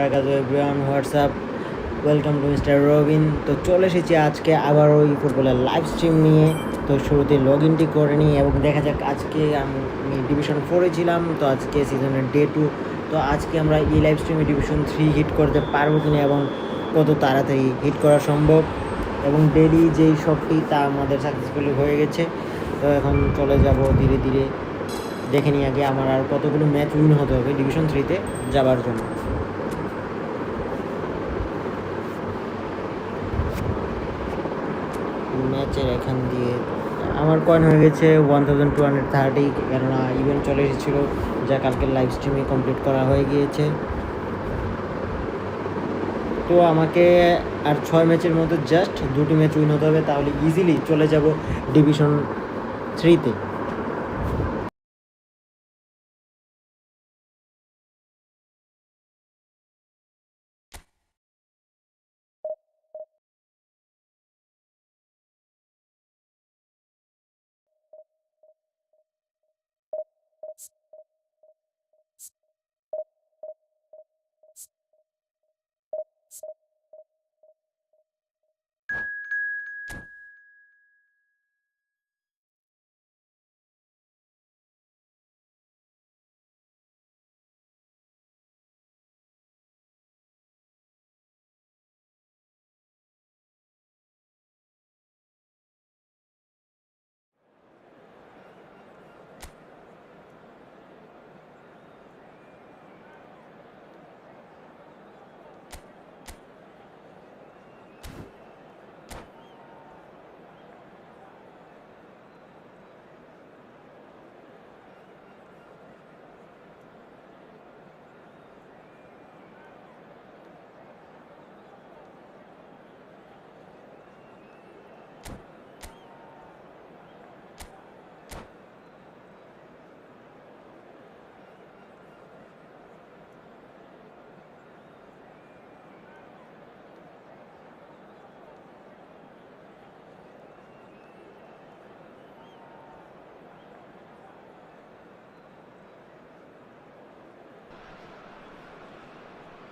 বারাকাতুহু everyone, WhatsApp, welcome to MrRawBean। তো চলে এসেছি আজকে আবারও ফুটবলের লাইভ স্ট্রিম নিয়ে। তো শুরুতে লগ ইনটি করে নিই এবং দেখা যাক আজকে আমি ডিভিশন 4-এ ছিলাম, তো আজকে সিজনের ডে 2। তো আজকে আমরা এই লাইভ স্ট্রিমে ডিভিশন 3 হিট করতে পারবো কিনা এবং কত তাড়াতাড়ি হিট করা সম্ভব, এবং ডেলি যেই শটটি তা আমাদের সাকসেসফুলি হয়ে গেছে। তো এখন চলে যাব ধীরে ধীরে, দেখে নিই আগে আমার আর কতগুলো ম্যাচ উইন হতে হবে ডিভিশন 3-তে যাবার জন্য। ম্যাচের এখান দিয়ে আমার কয়েন হয়ে গেছে 1230, কেননা ইভেন্ট চলে এসেছিলো যা কালকের লাইভ স্ট্রিমে কমপ্লিট করা হয়ে গিয়েছে। তো আমাকে আর 6 ম্যাচের মধ্যে জাস্ট 2টি ম্যাচ উইন হতে হবে, তাহলে ইজিলি চলে যাব division 3-তে।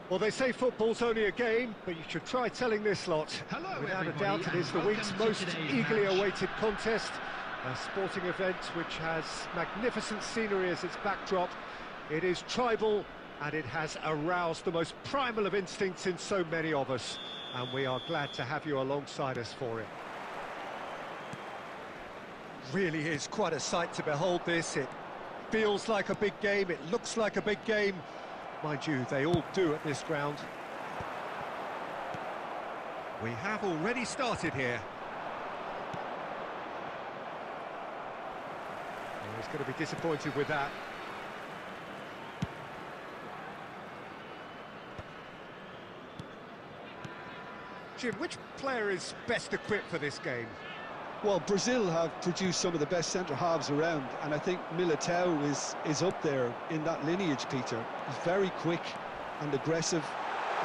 Well, they say football's only a game, but you should try telling this lot. Hello, without a everybody, doubt, it is the week's most eagerly awaited contest. A sporting event which has magnificent scenery as its backdrop. It is tribal, and it has aroused the most primal of instincts in so many of us. And we are glad to have you alongside us for it. Really is quite a sight to behold this. It feels like a big game, it looks like a big game. Mind you, they all do at this ground. We have already started here. Oh, he's going to be disappointed with that. Jim, which player is best equipped for this game? Well, Brazil have produced some of the best centre-halves around, and I think Militao is up there in that lineage, Peter. He's very quick and aggressive,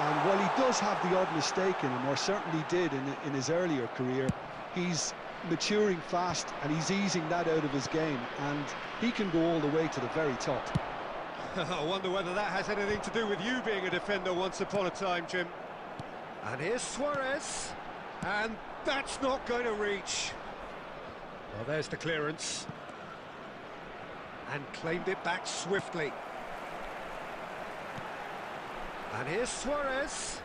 and while he does have the odd mistake in him, or certainly did in his earlier career, he's maturing fast and he's easing that out of his game, and he can go all the way to the very top. I wonder whether that has anything to do with you being a defender once upon a time, Jim. And here's Suarez, and that's not going to reach. Well, there's the clearance. And claimed it back swiftly. And here's Suarez.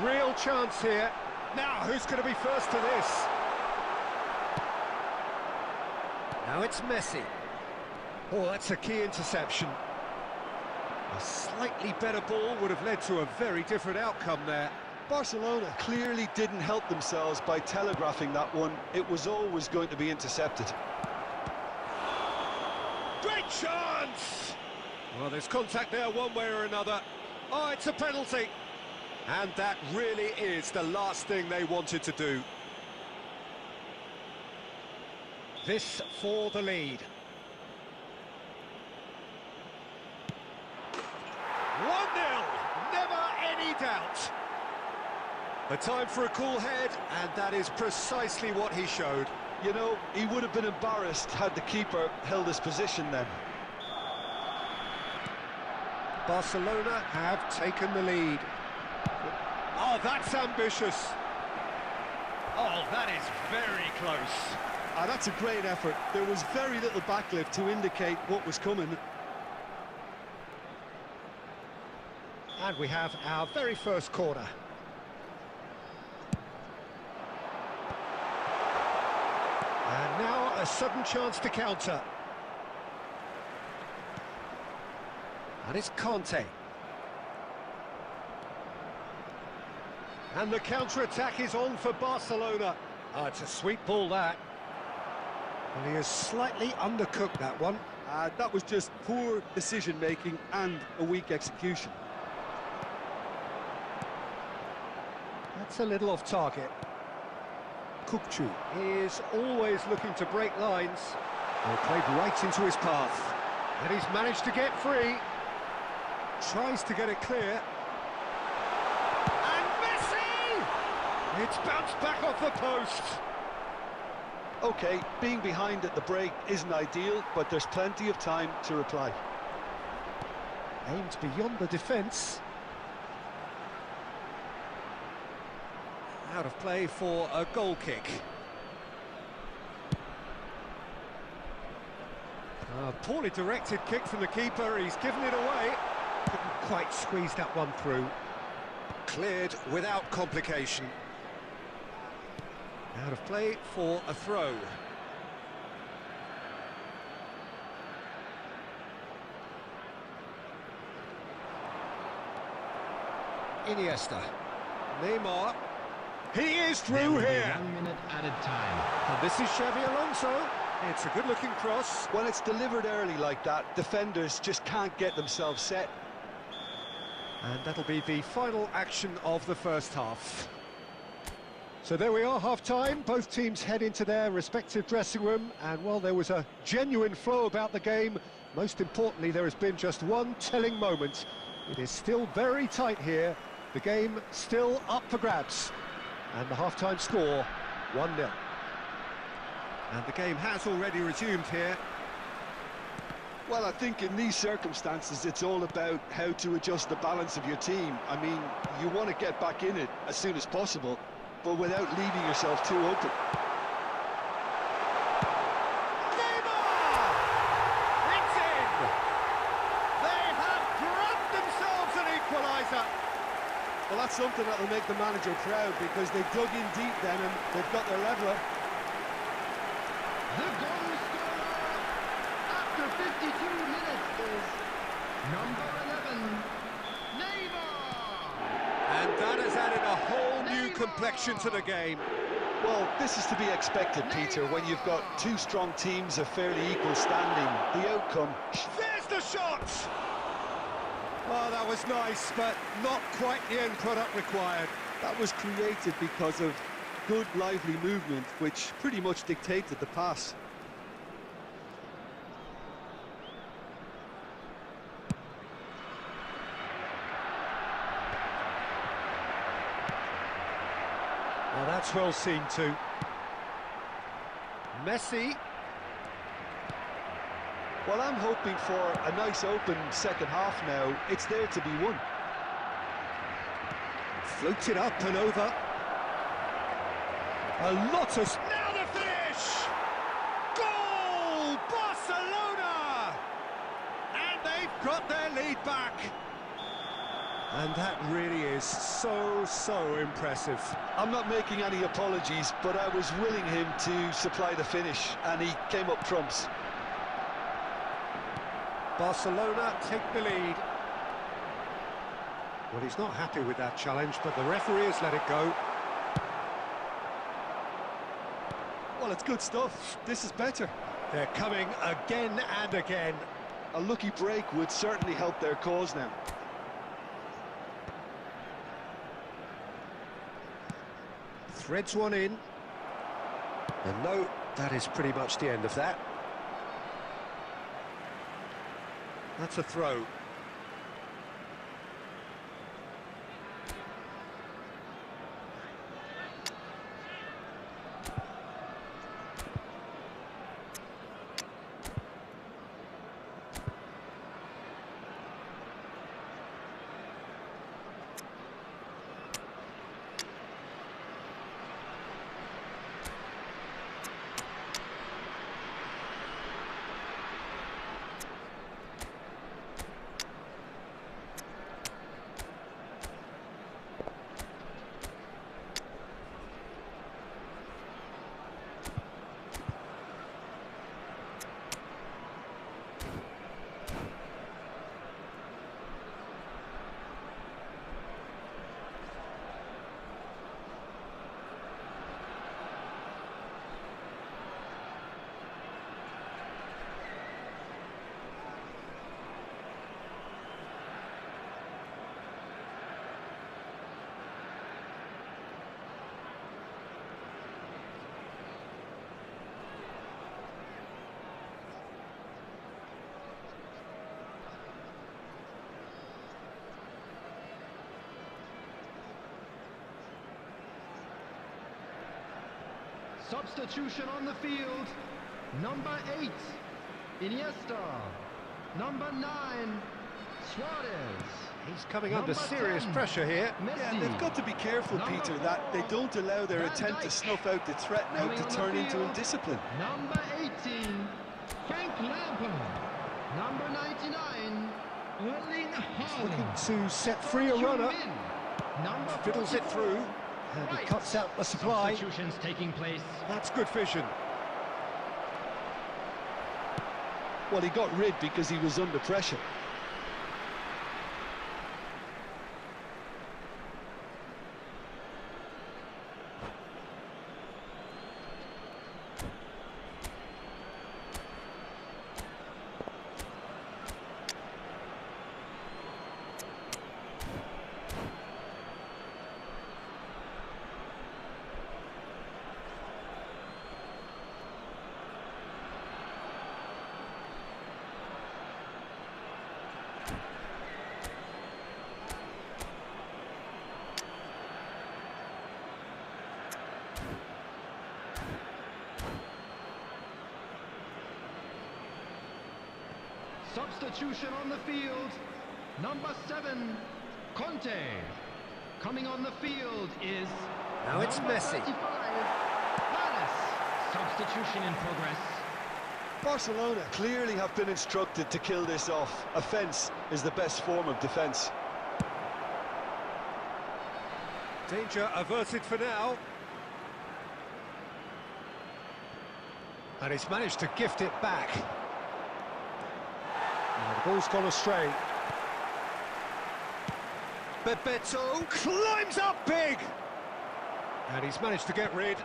Real chance here. Now, who's going to be first to this? Now it's Messi. Oh, that's a key interception. A slightly better ball would have led to a very different outcome there. Barcelona clearly didn't help themselves by telegraphing that one. It was always going to be intercepted. Great chance! Well, there's contact there one way or another. Oh, it's a penalty. And that really is the last thing they wanted to do. This for the lead. 1-0, never any doubt. A time for a cool head, and that is precisely what he showed. You know, he would have been embarrassed had the keeper held his position then. Barcelona have taken the lead. Oh, that's ambitious. Oh, that is very close. That's a great effort. There was very little backlift to indicate what was coming. And we have our very first corner. And now a sudden chance to counter. And it's Conte. And the counter-attack is on for Barcelona. Oh, it's a sweet ball, that. Well, he has slightly undercooked that one. That was just poor decision-making and a weak execution. That's a little off target. Potw is always looking to break lines. Well, played right into his path. And he's managed to get free. Tries to get it clear. And Messi! It's bounced back off the post. OK, being behind at the break isn't ideal, but there's plenty of time to reply. Aimed beyond the defence. Out of play for a goal kick. A poorly directed kick from the keeper, he's given it away. Couldn't quite squeeze that one through. Cleared without complication. Out of play for a throw. Iniesta. Neymar. He is through here. 1 minute added time. And this is Xavi Alonso. It's a good-looking cross. When it's delivered early like that, defenders just can't get themselves set. And that'll be the final action of the first half. So there we are, half-time. Both teams head into their respective dressing room. And while there was a genuine flow about the game, most importantly, there has been just one telling moment. It is still very tight here. The game still up for grabs. And the half-time score, 1-0. And the game has already resumed here. Well, I think in these circumstances, it's all about how to adjust the balance of your team. I mean, you want to get back in it as soon as possible, but without leaving yourself too open. Neymar! It's in! They have grabbed themselves an equaliser. Well, that's something that will make the manager proud, because they dug in deep then and they've got their leveller. The goal scorer after 52 minutes is number 11, Neymar. And that has added a whole new complexion to the game. Well, this is to be expected, Peter, when you've got two strong teams of fairly equal standing. The outcome... There's the shot! Oh, that was nice, but not quite the end product required. That was created because of good, lively movement, which pretty much dictated the pass. Well, that's well seen too. Messi. Well, I'm hoping for a nice open second half now. It's there to be won. Floated up and over. A lot of... Now the finish! Goal! Barcelona! And they've got their lead back. And that really is so impressive. I'm not making any apologies, but I was willing him to supply the finish, and he came up trumps. Barcelona take the lead. Well, he's not happy with that challenge, but the referee has let it go. Well, it's good stuff. This is better. They're coming again and again. A lucky break would certainly help their cause now. Threads one in. And no, that is pretty much the end of that. That's a throw. Substitution on the field. Number 8, Iniesta. Number 9, Suarez. He's coming Number under serious 10, pressure here. Messi. Yeah, they've got to be careful, Number Peter, 4, that they don't allow their Van attempt to Dijk. snuff out the threat now Coming to on the turn into field. indiscipline. Number 18, Frank Lampard. Number 99, Erling Looking Haaland. to set free a runner. Number Fiddles it 44, through. And he Right. cuts out the supply. Substitutions taking place. That's good vision. Well, he got rid because he was under pressure. Substitution on the field. Number 7, Conte. Coming on the field is Now it's number Messi. 35, Palace. Substitution in progress. Barcelona clearly have been instructed to kill this off. Offence is the best form of defence. Danger averted for now. And he's managed to gift it back. And the ball's gone astray. Bebeto climbs up big! And he's managed to get rid.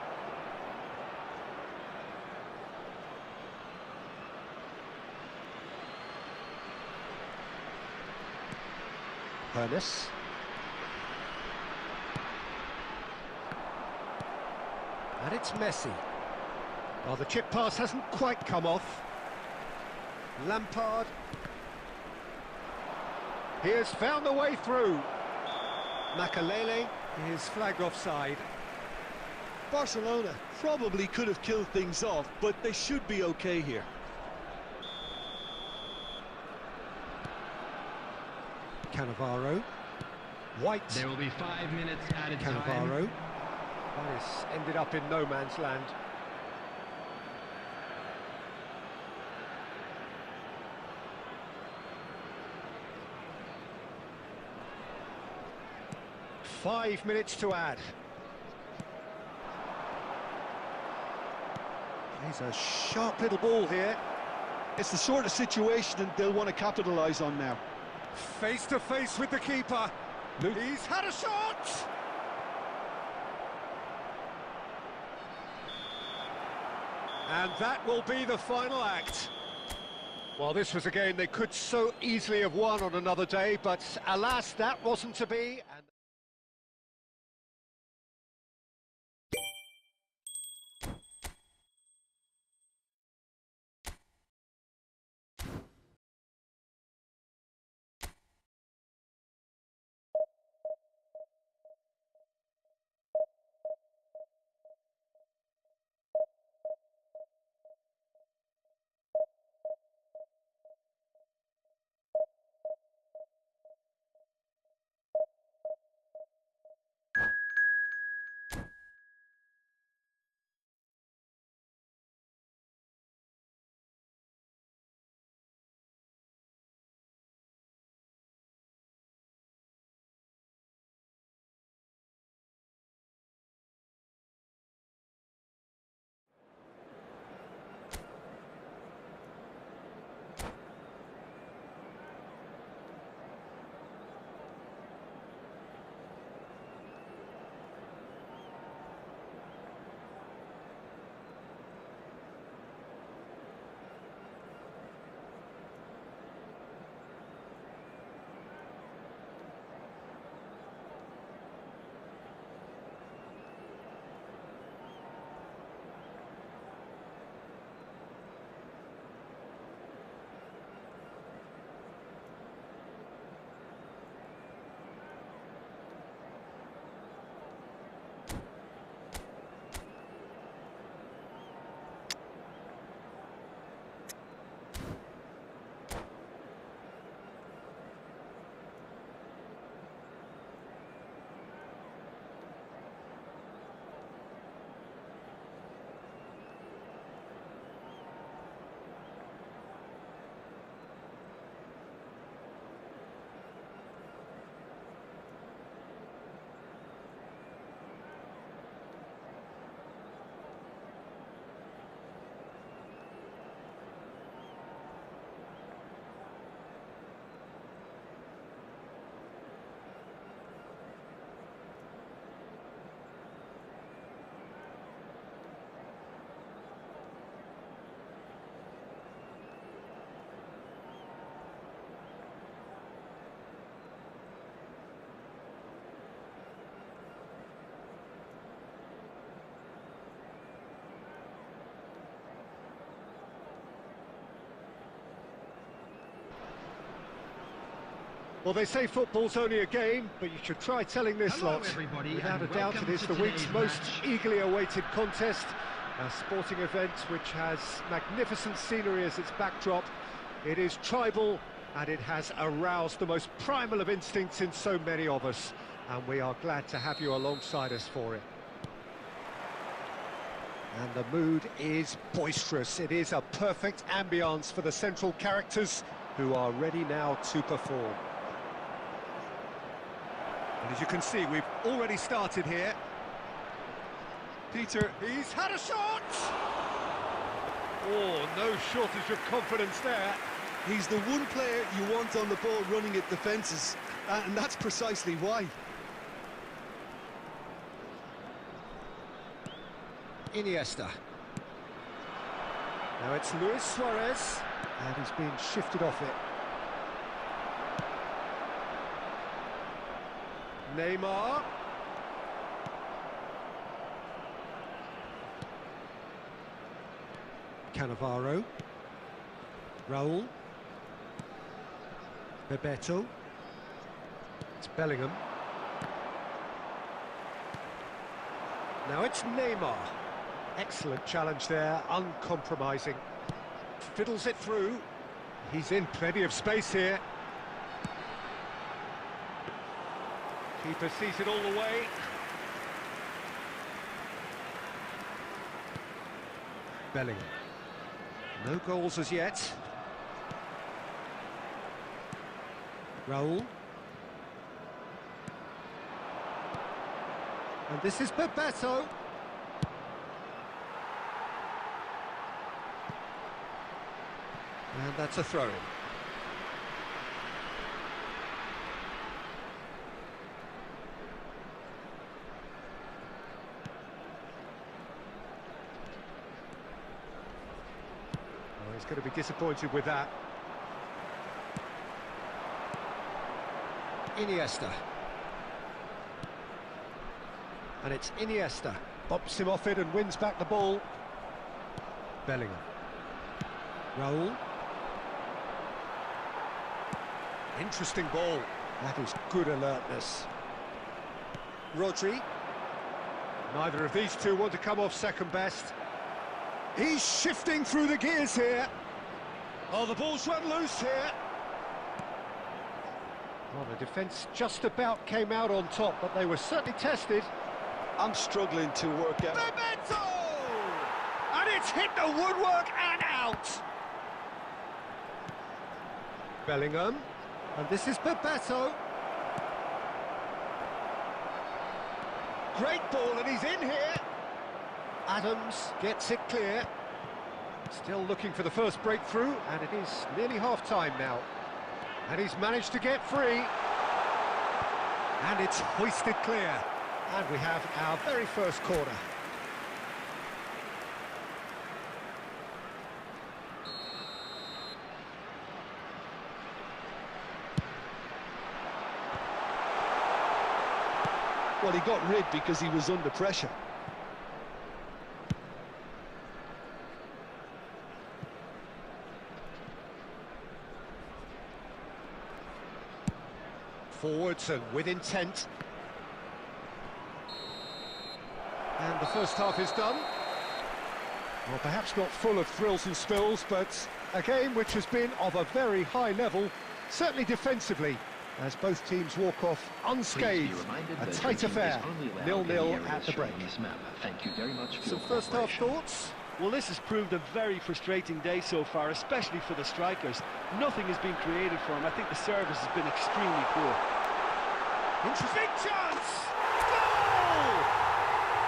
Ernest. And it's Messi. Oh, the chip pass hasn't quite come off. Lampard. He has found the way through. Makalele is flagged offside. Barcelona probably could have killed things off, but they should be okay here. Cannavaro. White. There will be 5 minutes added time. Cannavaro. That is ended up in no man's land. Five minutes to add. He's a sharp little ball here. It's the sort of situation they'll want to capitalise on now. Face to face with the keeper. He's had a shot! And that will be the final act. Well, this was a game they could so easily have won on another day, but alas, that wasn't to be. And Well, they say football's only a game, but you should try telling this Hello, lot. everybody, Without a and doubt, it welcome is to the week's today's most match. eagerly awaited contest. A sporting event which has magnificent scenery as its backdrop. It is tribal, and it has aroused the most primal of instincts in so many of us. And we are glad to have you alongside us for it. And the mood is boisterous. It is a perfect ambience for the central characters who are ready now to perform. And as you can see, we've already started here. Peter, he's had a shot! Oh, no shortage of confidence there. He's the one player you want on the ball running at defences, and that's precisely why. Iniesta. Now it's Luis Suarez, and he's been shifted off it. Neymar. Cannavaro. Raul. Bebeto. It's Bellingham. Now it's Neymar. Excellent challenge there, uncompromising. Fiddles it through. He's in plenty of space here. Keeper sees it all the way. Bellingham. No goals as yet. Raul. And this is Bebeto. And that's a throw-in. Oh, he's going to be disappointed with that. Iniesta. And it's Iniesta. Bops him off it and wins back the ball. Bellingham. Raul. Interesting ball. That is good alertness. Rodri. Neither of these two want to come off second best. He's shifting through the gears here. Oh, the ball's run loose here. Well, the defence just about came out on top, but they were certainly tested. I'm struggling to work out. Bebeto! And it's hit the woodwork and out. Bellingham. And this is Potw. Great ball, and he's in here. Adams gets it clear. Still looking for the first breakthrough, and it is nearly half-time now. And he's managed to get free. And it's hoisted clear. And we have our very first corner. Well, he got rid because he was under pressure. Forwards and with intent. And the first half is done. Well, perhaps not full of thrills and spills, but a game which has been of a very high level, certainly defensively, as both teams walk off unscathed. A tight affair, 0-0 at the break. Thank you very much for Some your first half cooperation. thoughts? Well, this has proved a very frustrating day so far, especially for the strikers. Nothing has been created for them. I think the service has been extremely poor. Interesting chance! Goal!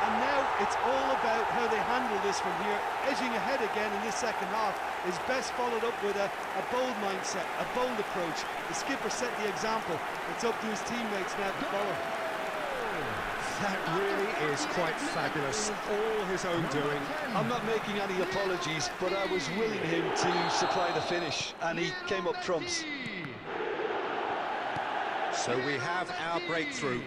And now it's all about how they handle this from here. Edging ahead again in this second half is best followed up with a bold mindset, a bold approach. The skipper set the example. It's up to his teammates now to follow. That really is quite fabulous. All his own doing. I'm not making any apologies, but I was willing him to supply the finish, and he came up trumps. So we have our breakthrough.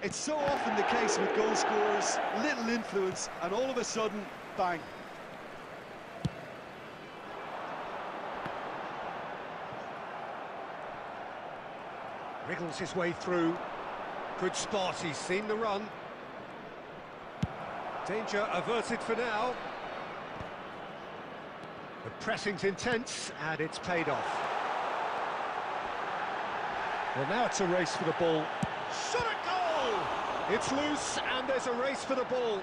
It's so often the case with goal scorers, little influence, and all of a sudden, bang. Wriggles his way through. Good spot, he's seen the run. Danger averted for now. The pressing's intense, and it's paid off. Well, now it's a race for the ball. Shot at goal! It's loose, and there's a race for the ball.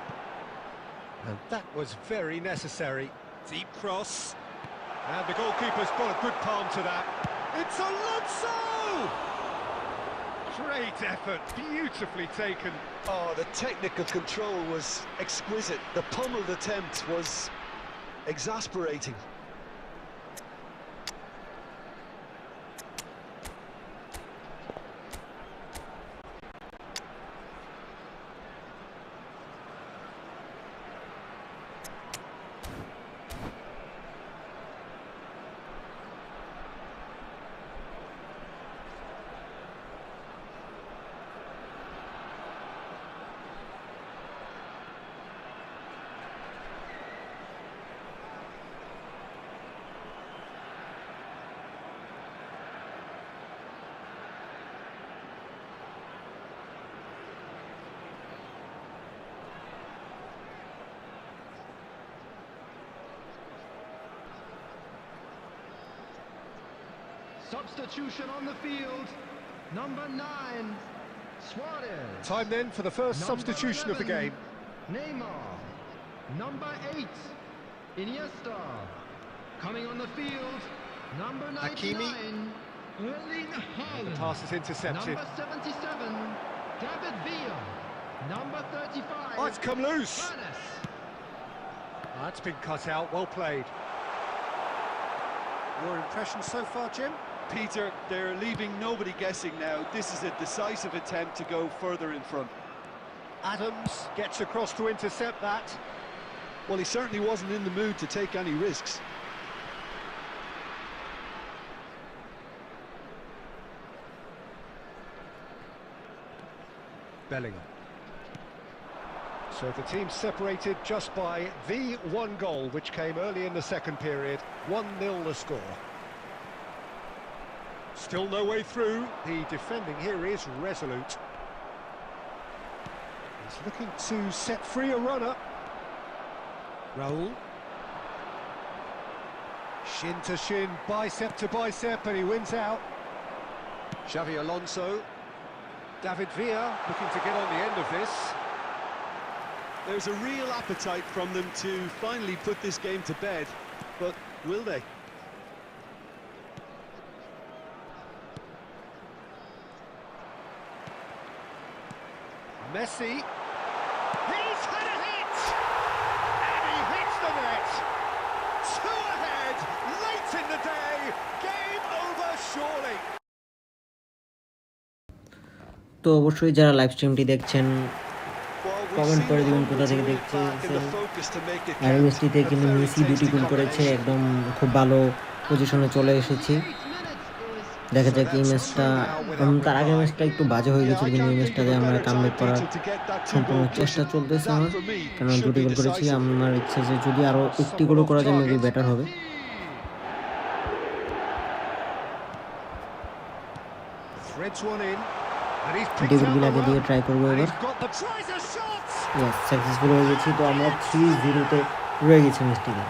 And that was very necessary. Deep cross. And the goalkeeper's got a good palm to that. It's Alonso! Great effort, beautifully taken. Oh, the technical control was exquisite. The pummeled attempt was exasperating. Substitution on the field. Number 9, Suarez. Time then for the first Number substitution of the 11, game. Neymar. Number 8, Iniesta. Coming on the field, number 99, Erling Haaland. The pass is intercepted. Number 77, David Villa. Number 35, Oh, it's come loose. Ernest. That's been cut out, well played. Your impression so far, Jim? Peter, they're leaving nobody guessing now. This is a decisive attempt to go further in front. Adams gets across to intercept that. Well, he certainly wasn't in the mood to take any risks. Bellingham. So the team separated just by the one goal, which came early in the second period. 1-0 the score. Still no way through. The defending here is resolute. He's looking to set free a runner. Raul. Shin to shin, bicep to bicep, and he wins out. Xavi Alonso. David Villa looking to get on the end of this. There's a real appetite from them to finally put this game to bed, but will they? Messi. He's had a hit! And he hits the net! 2 ahead, late in the day, game over surely. তো অবশ্যই যারা live স্ট্রিমটি দেখছেন comment করে দিবেন কোথা থেকে দেখছেন। আর ম্যাচটিতে কিন্তু মেসি দুটি গোল করেছে, একদম খুব ভালো পজিশনে চলে এসেছি। দেখা যাক এই ম্যাচটা, তার আগের ম্যাচটা একটু বাজে হয়ে গেছিল, কিন্তু এই ম্যাচটাতে আমরা কামব্যাক করার সম্পূর্ণ চেষ্টা চলতেছে আমার, কারণ দুটি গোল করেছি। আমার ইচ্ছা যে যদি আরও একটি গোল করা যায় মেবি বেটার হবে। ডেভিড ভিলাকে দিয়ে ট্রাই করবো এবার। ইয়েস, সাকসেসফুল হয়ে গেছি। তো আমরা 3-0-তে রয়ে গেছি ম্যাচটিতে।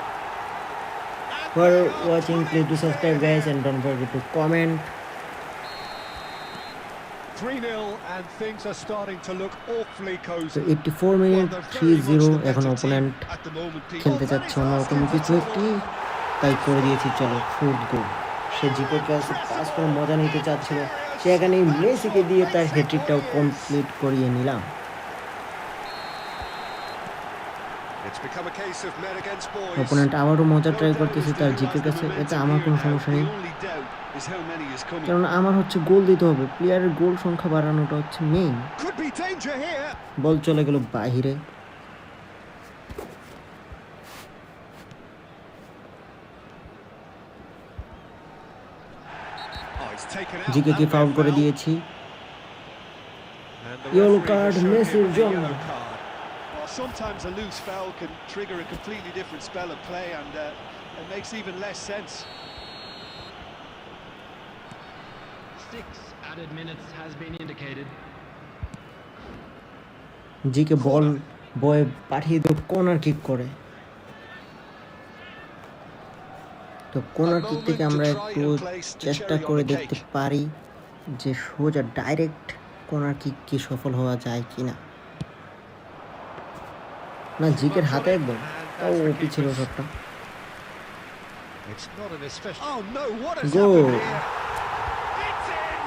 For watching, please do subscribe guys and don't forget to comment. 3-0 and things are starting to look awfully cozy. So 84 minute 3-0, এখন অপোনেন্ট খেলতে যাচ্ছে অন্যরকম কিছু একটি, তাই করে দিয়েছি চলো 4th গোল। সে জিপের কাছে পাস করে মজা নিতে চাচ্ছিল, সে এখানে মেসিকে দিয়ে তার হ্যাট্রিকটাও কমপ্লিট করিয়ে নিলাম। অপোনেন্ট আবারও মজা ট্রাই করতেছে তার জিপের কাছে, এতে আমার কোনো সমস্যা নেই, কারণ আমার হচ্ছে গোল দিতে হবে। প্লেয়ারের গোল সংখ্যা বাড়ানোটা হচ্ছে মেইন। বল চলে গেল বাহিরে। জিকে কে ফাউল করে দিয়েছি, ইয়েলো কার্ড মেসির জন্য। Sometimes a loose foul can trigger a completely different spell of play, and it makes even less sense. 6 and Added minutes has been indicated. জিকে বল বয়ে পাঠিয়ে দিল কর্নার কিক করে। তো কর্নার কিক থেকে আমরা একটু চেষ্টা করে দেখতে পারি যে সোজা ডাইরেক্ট কর্নার কিক কি সফল হওয়া যায় কিনা। না, জিকের হাতে একদম তাও ওপি ছিল শটটা। It's not an especially... Oh no, what has Goal. happened here? It's in!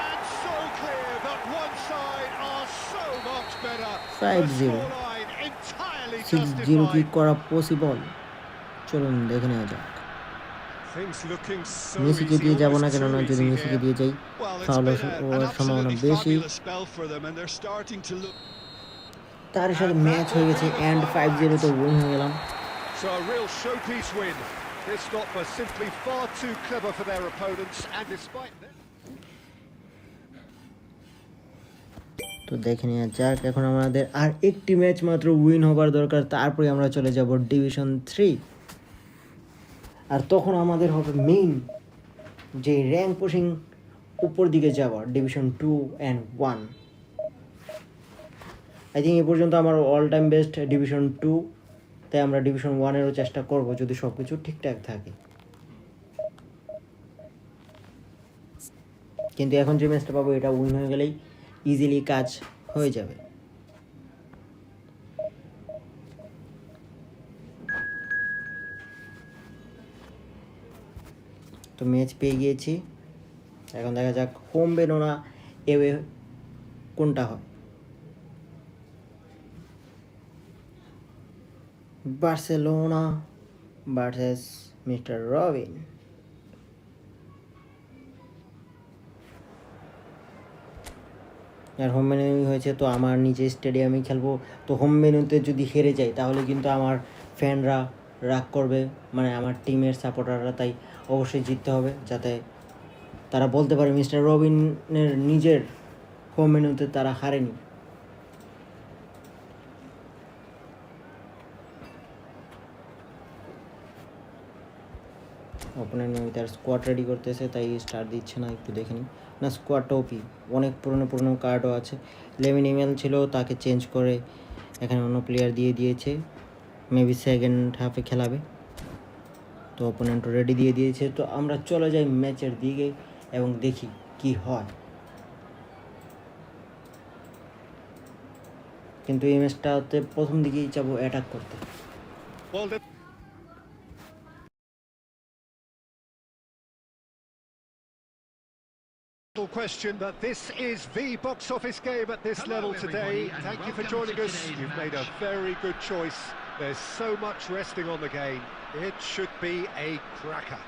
And so clear that one side are so much better. 5-0 The scoreline entirely 6-0 কি justified. করা পসিবল? চলুন দেখে নেওয়া যাক। Things looking so মেসিকে easy, দিয়ে যাব না, almost কেননা too যদি easy মেসিকে here. দিয়ে যাই Well, it's তাহলে been ওর an সম্ভাবনা absolutely বেশি। fabulous spell for them, and they're starting to look. তার সাথে ম্যাচ হয়ে গেছে এন্ড 5-0 তে উইন হয়ে গেলাম। So a real showpiece win. This stop was simply far too clever for their opponents, and despite that... তো দেখে নেওয়া যাক, এখন আমাদের আর একটি ম্যাচ মাত্র উইন হবার দরকার, তারপরে আমরা চলে যাব ডিভিশন 3। আর তখন আমাদের হবে মেইন যে র্যাঙ্ক পুশিং উপর দিকে যাওয়ার, ডিভিশন 2 and 1। আই থিঙ্ক এ পর্যন্ত আমার অল টাইম বেস্ট ডিভিশন 2, তাই আমরা ডিভিশন 1-এরও চেষ্টা করব যদি সব কিছু ঠিকঠাক থাকে। কিন্তু এখন যে ম্যাচটা পাবো এটা উইন হয়ে গেলেই ইজিলি কাজ হয়ে যাবে। তো ম্যাচ পেয়ে গিয়েছি, এখন দেখা যাক হোম বেনো না এওয়ে কোনটা হয়। Barcelona versus mister Robin. আর হোম মেনু হয়েছে, তো আমার নিচে স্টেডিয়ামে খেলবো। তো হোম মেনুতে যদি হেরে যাই তাহলে কিন্তু আমার ফ্যানরা রাগ করবে, মানে আমার টিমের সাপোর্টাররা, তাই অবশ্যই জিততে হবে যাতে তারা বলতে পারে মিস্টার রবিনের নিজের হোম মেনুতে তারা হারেনি। ওপেনার নিয়ে তার স্কোয়াড রেডি করতেছে, তাই স্টার দিচ্ছে না, একটু দেখে নিই। না, স্কোয়াডটা ওপি, অনেক পুরনো কার্ডও আছে। লেমিন ইমেল ছিল, তাকে চেঞ্জ করে এখানে অন্য প্লেয়ার দিয়ে দিয়েছে, মেবি সেকেন্ড হাফে খেলাবে। তো ওপোনেন্টও রেডি দিয়ে দিয়েছে, তো আমরা চলে যাই ম্যাচের দিকে এবং দেখি কি হয়। কিন্তু এই ম্যাচটাতে প্রথম দিকেই যাবো অ্যাটাক করতে। Question, but this is the box office game at this level today. Thank you for joining us. You've made a very good choice. There's so much resting on the game. It should be a cracker.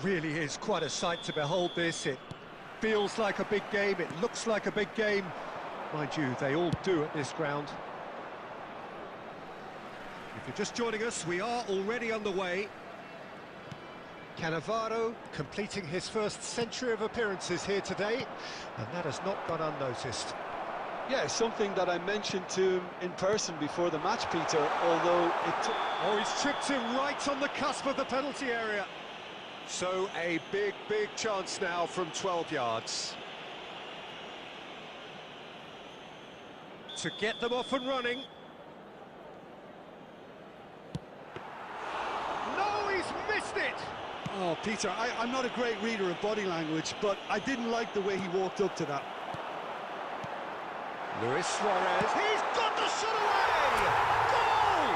Really is quite a sight to behold this. It feels like a big game. It looks like a big game. Mind you, they all do at this ground. If you're just joining us, we are already underway. Cannavaro completing his first century of appearances here today, and that has not gone unnoticed. Yeah, something that I mentioned to him in person before the match, Peter, although it took... Oh, he's tripped him right on the cusp of the penalty area. So a big chance now from 12 yards. To get them off and running. No, he's missed it! Oh, Peter, I'm not a great reader of body language, but I didn't like the way he walked up to that. Luis Suarez, he's got the shot away! Goal!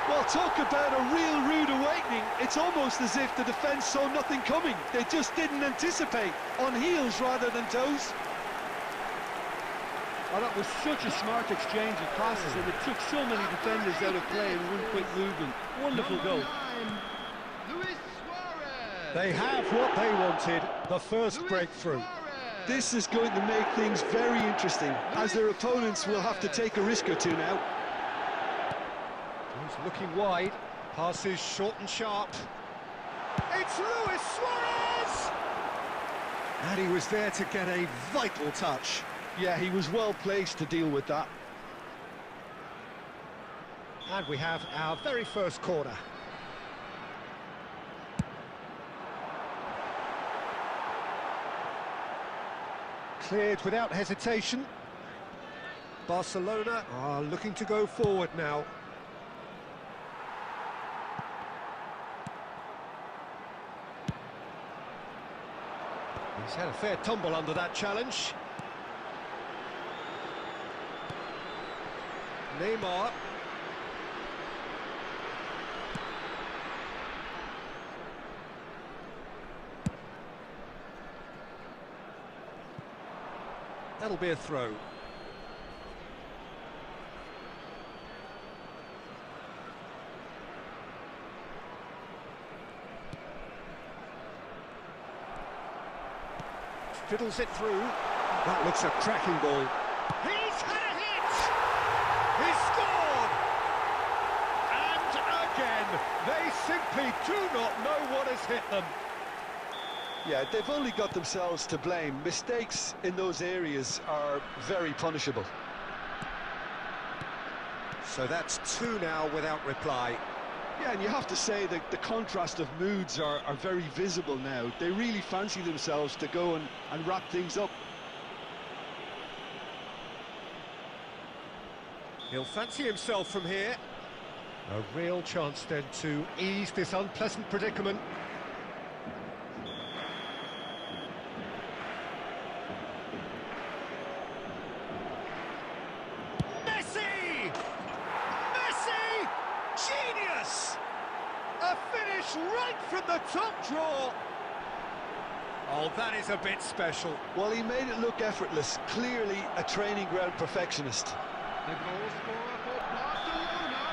Well, talk about a real rude awakening. It's almost as if the defence saw nothing coming. They just didn't anticipate, on heels rather than toes. Oh, that was such a smart exchange of passes, and it took so many defenders out of play in one quick movement. Wonderful goal. They have what they wanted, the first breakthrough. This is going to make things very interesting, as their opponents will have to take a risk or two now. He's looking wide, passes short and sharp. It's Luis Suarez! And he was there to get a vital touch. Yeah, he was well placed to deal with that. And we have our very first corner. Cleared without hesitation. Barcelona are looking to go forward now. He's had a fair tumble under that challenge. Neymar. That'll be a throw. Fiddles it through. That looks a cracking ball. He's had a hit! He's scored! And again, they simply do not know what has hit them. Yeah, they've only got themselves to blame. Mistakes in those areas are very punishable. So that's two now without reply. Yeah, and you have to say that the contrast of moods are very visible now. They really fancy themselves to go and wrap things up. He'll fancy himself from here. A real chance then to ease this unpleasant predicament. Messi! Messi! Genius! A finish right from the top draw. Oh, that is a bit special. Well, he made it look effortless. Clearly a training ground perfectionist. The goal scorer for Barcelona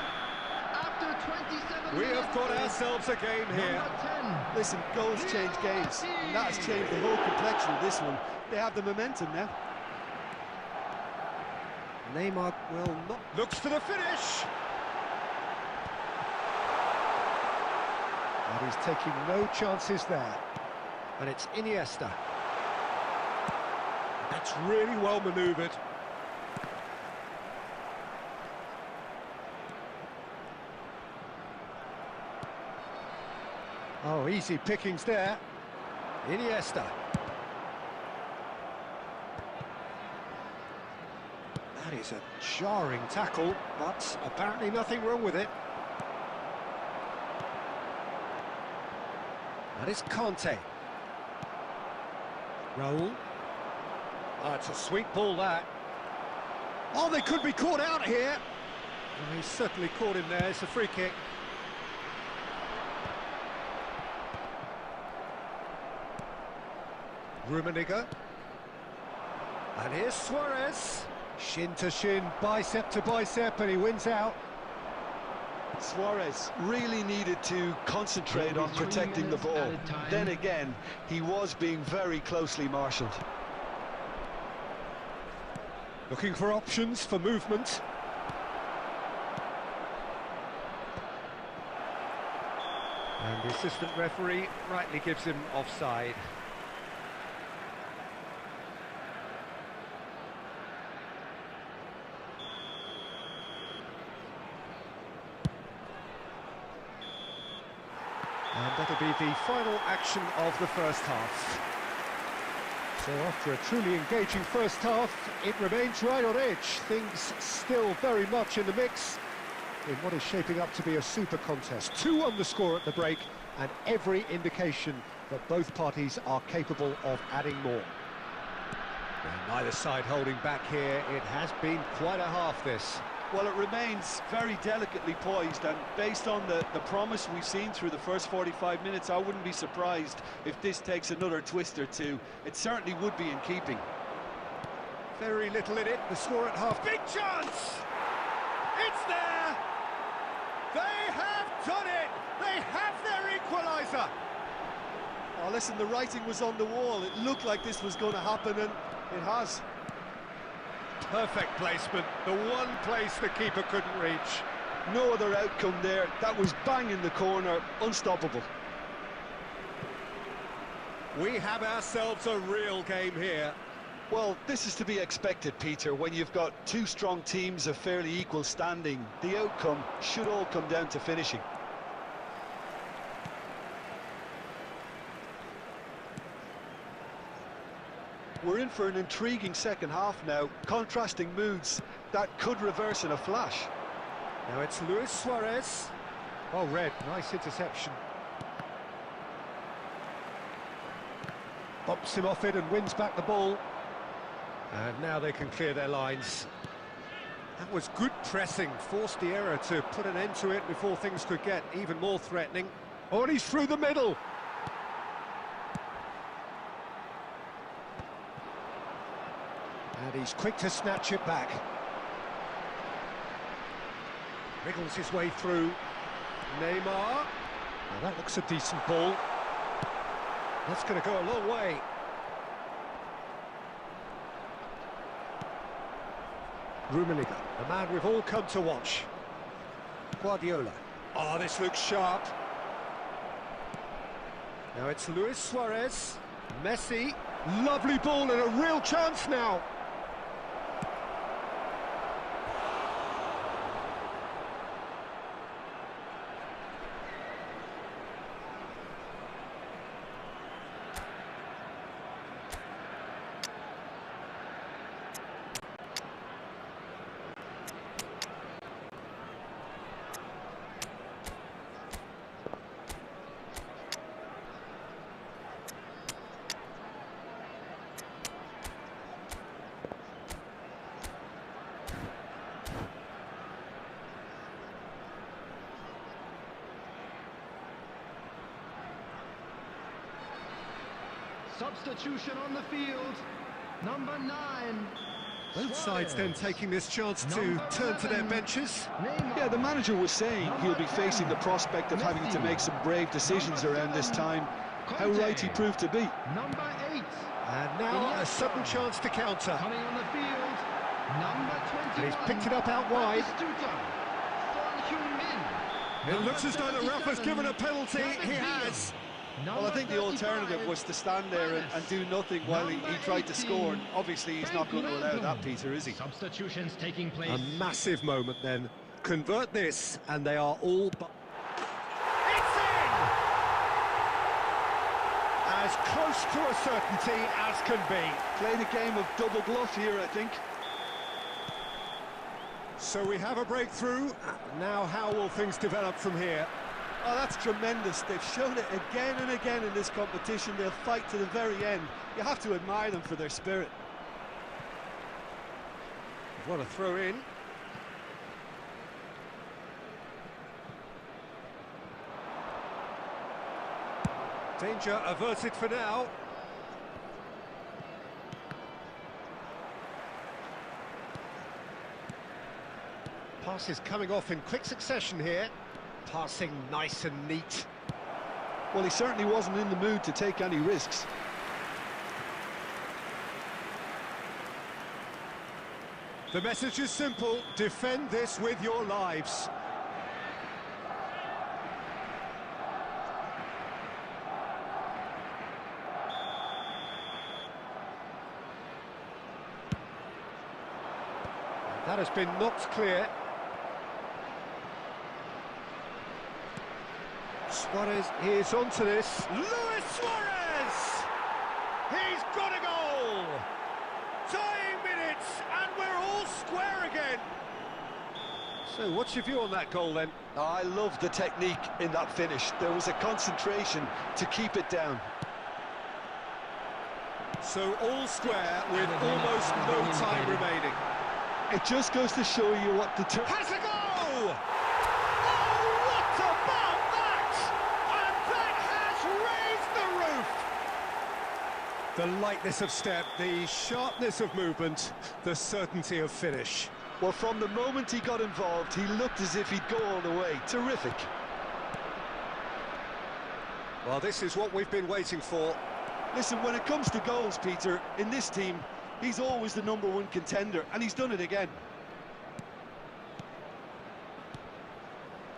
after 27 We minutes have got is ourselves a game here. number 10. Listen, goals change games, and that has changed the whole complexion of this one. They have the momentum now. Neymar will not... Looks for the finish! And he's taking no chances there. And it's Iniesta. That's really well manoeuvred. Oh, easy pickings there. Iniesta. That is a jarring tackle, but apparently nothing wrong with it. That is Conte. Raul. Oh, it's a sweet ball, that. Oh, they could be caught out here. Oh, he's certainly caught him there. It's a free kick. Rummenigge. And here's Suarez. Shin to shin, bicep to bicep, and he wins out. Suarez really needed to concentrate on 3 protecting the minutes ball. at a time. Then again, he was being very closely marshalled. Looking for options for movement. And the assistant referee rightly gives him offside. And that'll be the final action of the first half. So after a truly engaging first half, it remains right on edge. Things still very much in the mix in what is shaping up to be a super contest. 2-1 the score at the break, and every indication that both parties are capable of adding more. And neither side holding back here. It has been quite a half, this. Well, it remains very delicately poised, and based on the promise we've seen through the first 45 minutes, I wouldn't be surprised if this takes another twist or two. It certainly would be in keeping. Very little in it, the score at half. Big chance! It's there! They have done it! They have their equaliser! Oh, listen, the writing was on the wall. It looked like this was going to happen, and it has. Perfect placement, the one place the keeper couldn't reach. No other outcome there. That was bang in the corner, unstoppable. We have ourselves a real game here. Well, this is to be expected, Peter, when you've got two strong teams of fairly equal standing. The outcome should all come down to finishing. We're in for an intriguing second half now, contrasting moods that could reverse in a flash. Now it's Luis Suarez. Oh, red, nice interception. Bumps him off it and wins back the ball. And now they can clear their lines. That was good pressing, forced the error to put an end to it before things could get even more threatening. Oh, and he's through the middle. And he's quick to snatch it back. Wriggles his way through. Neymar. Now that looks a decent ball. That's going to go a long way. Rummenigge, the man we've all come to watch. Guardiola. Oh, this looks sharp. Now it's Luis Suarez. Messi. Lovely ball and a real chance now. Substitution on the field. Number 9. Both sides then taking this chance to turn to their benches. Yeah, the manager was saying he'll be facing the prospect of having to make some brave decisions around this time. How right he proved to be. Number 8. And now a sudden chance to counter. Coming on the field. Number 21. And he's picked it up out wide. It looks as though the ref has given a penalty. He has. Well, I think the alternative was to stand there and do nothing while he tried to score. And obviously, he's not going to allow that, Peter, is he? Substitutions taking place. A massive moment then. Convert this, and they are all... It's in! As close to a certainty as can be. Played a game of double bluff here, I think. So we have a breakthrough. Now how will things develop from here? Oh, that's tremendous. They've shown it again and again in this competition. They'll fight to the very end. You have to admire them for their spirit. What a throw in. Danger averted for now. Passes coming off in quick succession here. Passing nice and neat. Well, he certainly wasn't in the mood to take any risks. The message is simple: defend this with your lives. That has been knocked clear. Suarez is onto this. Luis Suarez! He's got a goal! Dying minutes, and we're all square again. So what's your view on that goal then? Oh, I love the technique in that finish. There was a concentration to keep it down. So all square with almost no time remaining. It just goes to show you what the... Has a go! Oh, what about that? And that has raised the roof! The lightness of step, the sharpness of movement, the certainty of finish. Well, from the moment he got involved, he looked as if he'd go all the way. Terrific. Well, this is what we've been waiting for. Listen, when it comes to goals, Peter, in this team, he's always the #1 contender, and he's done it again.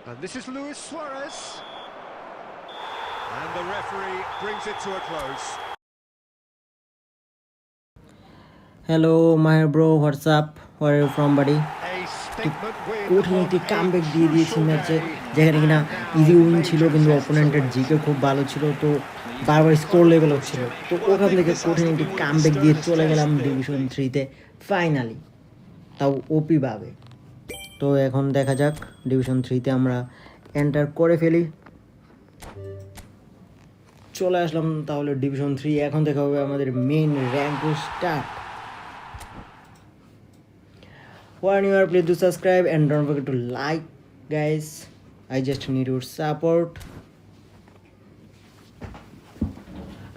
And this is Luis Suarez. And the referee brings it to a close. Hello, my bro, what's up? Where are you from, buddy? A আজকে কঠিন একটি comeback দিয়ে দিয়েছি ম্যাচে, যেখানে কিনা easy win ছিল, কিন্তু অপোনেন্টের জিকে খুব ভালো ছিল, তো বারবার স্কোর লেভেল হচ্ছিল, তো ওখান থেকে কঠিন একটি কামব্যাক দিয়ে চলে গেলাম ডিভিশন 3-তে ফাইনালি, তাও ওপি ভাবে। তো এখন দেখা যাক ডিভিশন 3-তে আমরা এন্টার করে ফেলি। চলে আসলাম তাহলে ডিভিশন 3। এখন দেখা হবে আমাদের main rank start. When you are, please do subscribe and don't forget to like, guys. I just need your support.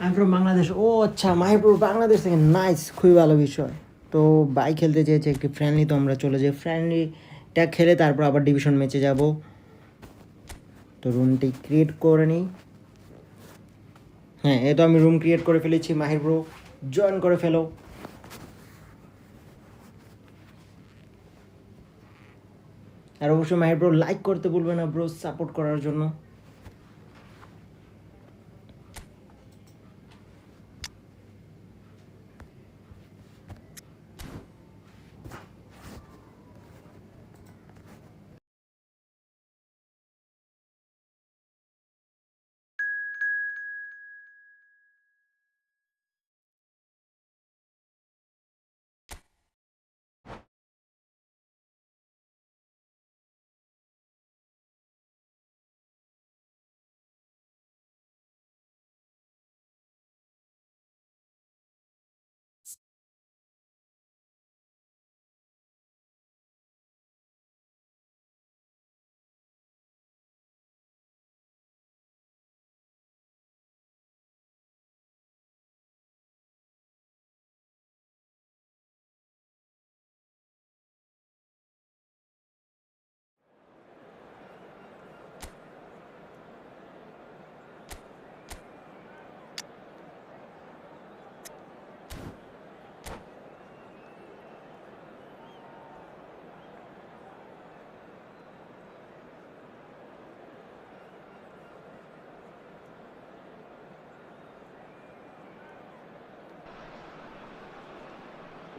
I'm from Bangladesh. ও আচ্ছা, মাহিপুর বাংলাদেশ থেকে, নাইস, খুবই ভালো বিষয়। তো বাই খেলতে চেয়েছে একটি ফ্রেন্ডলি, তো আমরা চলে যাই ফ্রেন্ডলিটা খেলে তারপর আবার ডিভিশন ম্যাচে যাব। তো রুমটি ক্রিয়েট করে নিই। হ্যাঁ, এই তো আমি রুম ক্রিয়েট করে ফেলেছি। মাহির ব্রো জয়েন করে ফেলো। আর অবশ্যই মাহির ব্রো লাইক করতে ভুলবে না ব্রো, সাপোর্ট করার জন্য।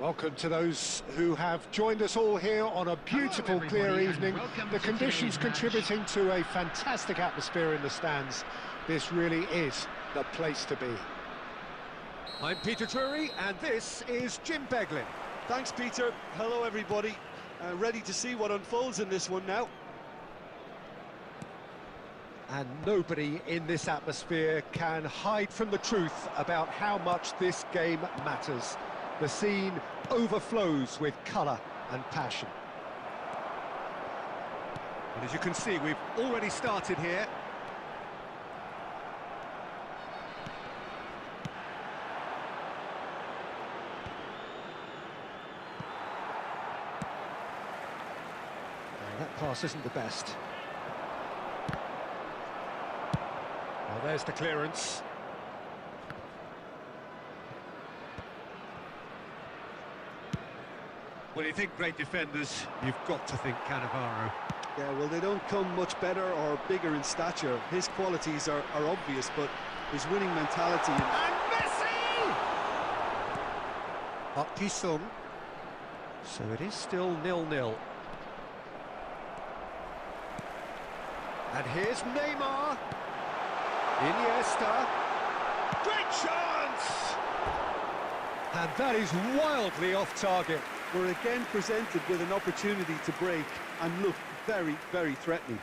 Welcome to those who have joined us all here on a beautiful, clear evening. The conditions contributing to a fantastic atmosphere in the stands. This really is the place to be. I'm Peter Drury, and this is Jim Beglin. Thanks, Peter. Hello, everybody. Ready to see what unfolds in this one now. And nobody in this atmosphere can hide from the truth about how much this game matters. The scene overflows with colour and passion. And as you can see, we've already started here. That pass isn't the best. Well, there's the clearance. When you think great defenders, you've got to think Cannavaro. Yeah, well, they don't come much better or bigger in stature. His qualities are obvious, but his winning mentality... And Messi! Potw. So it is still 0-0. And here's Neymar. Iniesta. Great chance! And that is wildly off target. We're again presented with an opportunity to break and look very, very threatening.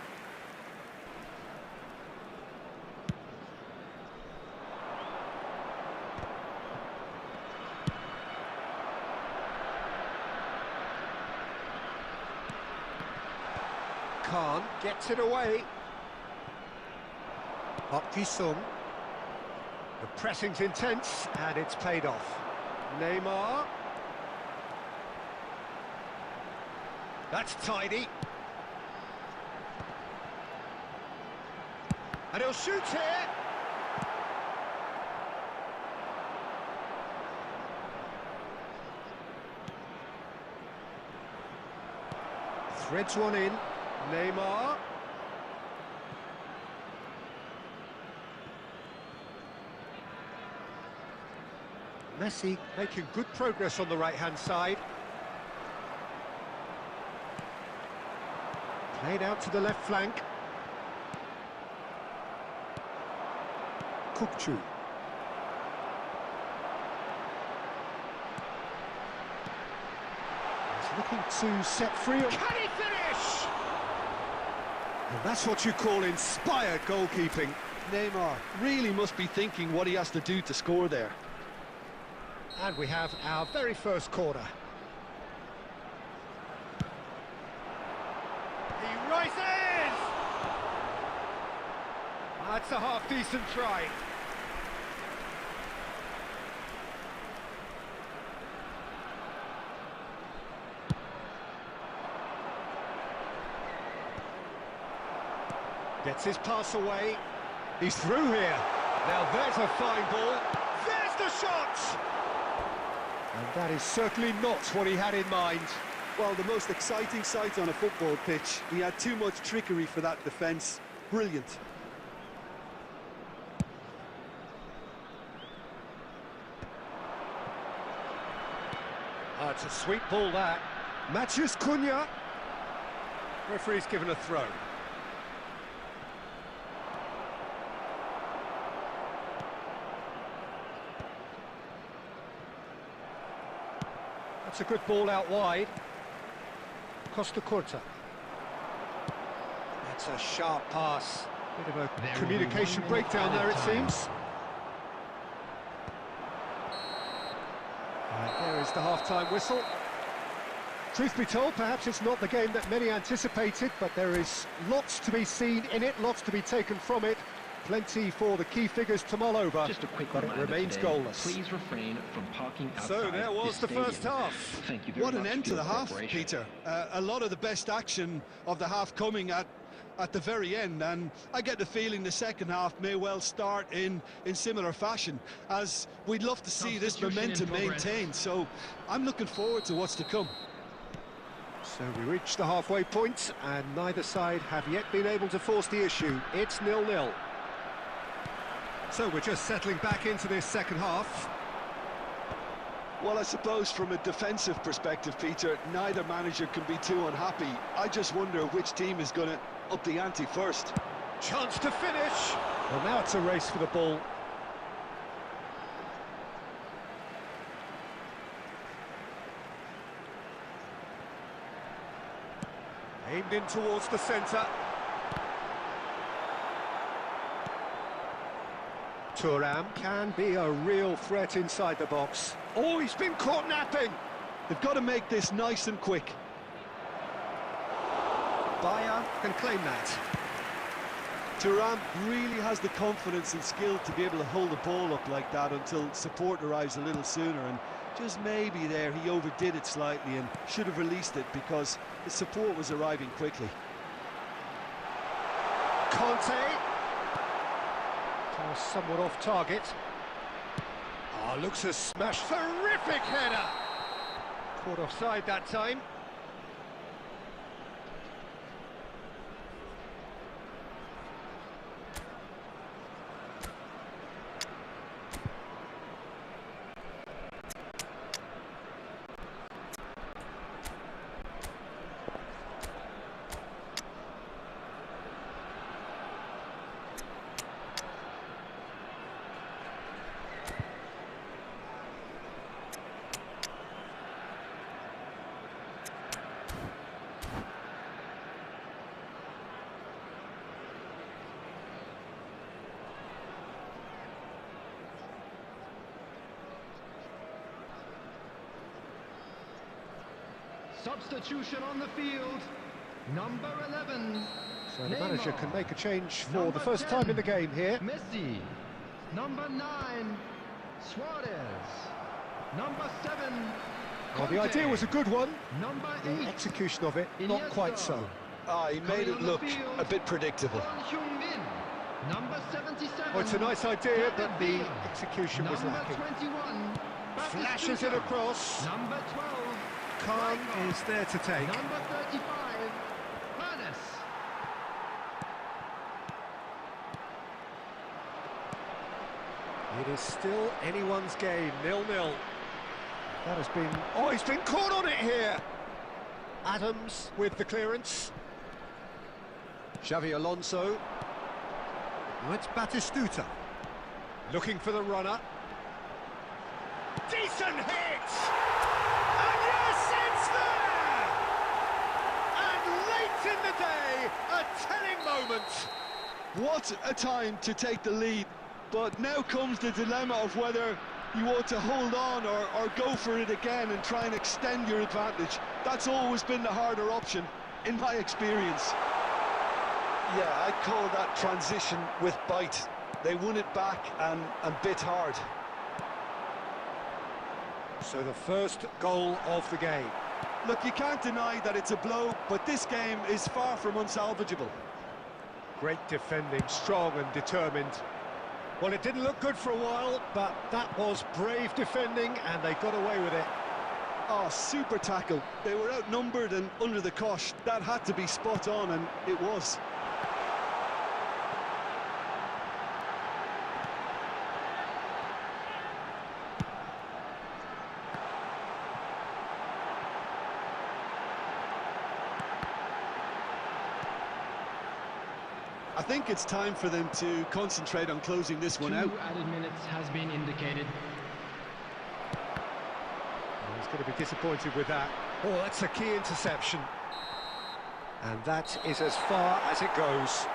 Khan gets it away. Potw. The pressing's intense and it's paid off. Neymar. That's tidy. And he'll shoot here. Threads one in. Neymar. Messi making good progress on the right-hand side. Played out to the left flank. Potw. He's looking to set free. Can he finish? And that's what you call inspired goalkeeping. Neymar really must be thinking what he has to do to score there. And we have our very first corner. He rises! That's a half-decent try. Gets his pass away. He's through here. Now there's a fine ball. There's the shot! And that is certainly not what he had in mind. Well, the most exciting sight on a football pitch. He had too much trickery for that defence. Brilliant. It's a sweet ball, that. Matches Cunha. Referee's given a throw. That's a good ball out wide. Costa Curta. That's a sharp pass. Bit of a communication breakdown there, it seems. There is the half-time whistle. Truth be told, perhaps it's not the game that many anticipated, but there is lots to be seen in it, lots to be taken from it. Plenty for the key figures to mull over, Just a quick but it reminder remains today, goalless. Please refrain from parking outside. So there was the this first stadium. half. Thank you very What much an end for to the your half, cooperation. Peter. A lot of the best action of the half coming at the very end, and I get the feeling the second half may well start in similar fashion, as we'd love to see this Substitution in momentum progress. maintained. So I'm looking forward to what's to come. So we reached the halfway point, and neither side have yet been able to force the issue. It's 0-0. So we're just settling back into this second half. Well, I suppose from a defensive perspective, Peter, neither manager can be too unhappy. I just wonder which team is going to up the ante first. Chance to finish. Well, now it's a race for the ball. Aimed in towards the centre. Thuram can be a real threat inside the box. Oh, he's been caught napping. They've got to make this nice and quick. Bayer can claim that. Thuram really has the confidence and skill to be able to hold the ball up like that until support arrives a little sooner, and just maybe there he overdid it slightly and should have released it because the support was arriving quickly. Conte. Somewhat off target. Oh, looks a smash. Terrific header. Caught offside that time. Substitution on the field. Number 11. So the manager Neymar. can make a change for Number the first 10, time in the game here. Messi. Number 9. Suarez. Number 7. Well, the Conte. idea was a good one. Number The 8. execution of it, not quite so. He made it look a bit predictable. Son Heung-min. Number 77. Well, it's a nice idea, but the David Villa. execution was Number lacking. 21. Flashes it Batistuta. across. Number 12. Khan Rijkaard. is there to take. Number 35. Hannes. It is still anyone's game, 0-0. That has been... Oh, he's been caught on it here! Adams with the clearance. Xavi Alonso. Now it's Batistuta. Looking for the runner. Decent hit! And yes, it's there! And late in the day, a telling moment. What a time to take the lead. But now comes the dilemma of whether you want to hold on or go for it again and try and extend your advantage. That's always been the harder option, in my experience. Yeah, I'd call that transition with bite. They won it back and bit hard. So the first goal of the game. Look, you can't deny that it's a blow, but this game is far from unsalvageable. Great defending, strong and determined. Well, it didn't look good for a while, but that was brave defending, and they got away with it. Oh, super tackle. They were outnumbered and under the cosh. That had to be spot on, and it was. I think it's time for them to concentrate on closing this one out. 2 added minutes has been indicated. He's going to be disappointed with that. Oh, that's a key interception. And that is as far as it goes.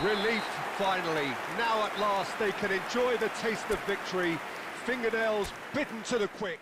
Relief, finally. Now at last they can enjoy the taste of victory. Fingernails bitten to the quick.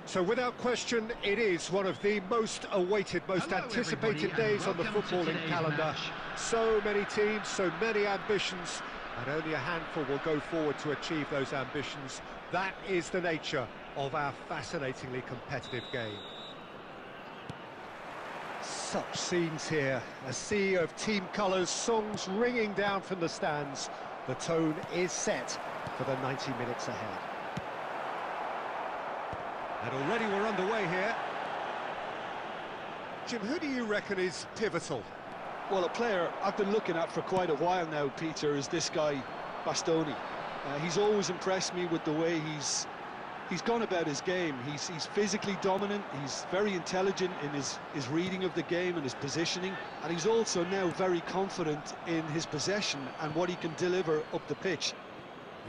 So without question, it is one of the most awaited, most anticipated days on the footballing calendar. Match. So many teams, so many ambitions, and only a handful will go forward to achieve those ambitions. That is the nature of our fascinatingly competitive game. Such scenes here, a sea of team colours, songs ringing down from the stands. The tone is set for the 90 minutes ahead. And already we're underway here. Jim, who do you reckon is pivotal? Well, a player I've been looking at for quite a while now, Peter, is this guy, Bastoni. He's always impressed me with the way he's gone about his game. He's physically dominant, he's very intelligent in his reading of the game and his positioning, and he's also now very confident in his possession and what he can deliver up the pitch.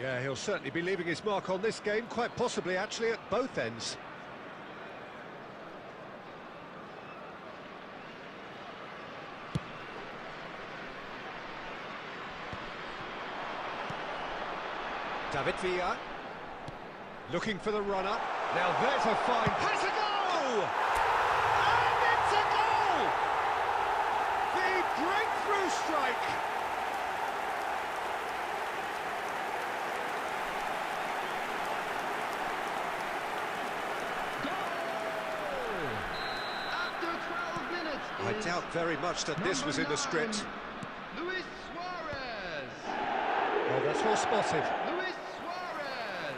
Yeah, he'll certainly be leaving his mark on this game, quite possibly actually at both ends. David Villa, looking for the runner. Now there's a fine... Has a goal! And it's a goal! The breakthrough strike! After 12 minutes. I doubt very much that this was in the script. Luis Suarez. Oh, that's well spotted. Luis Suarez.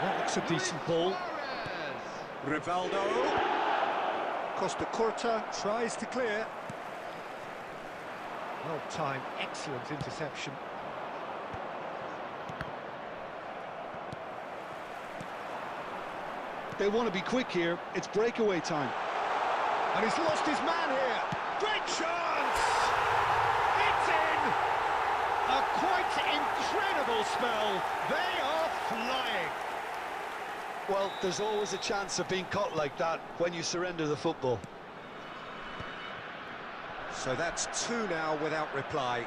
That looks a decent ball. Rivaldo. Costa Curta tries to clear. Well timed, excellent interception. They want to be quick here. It's breakaway time. And he's lost his man here. Great chance! It's in! A quite incredible spell. They are flying. Well, there's always a chance of being caught like that when you surrender the football. So that's two now without reply.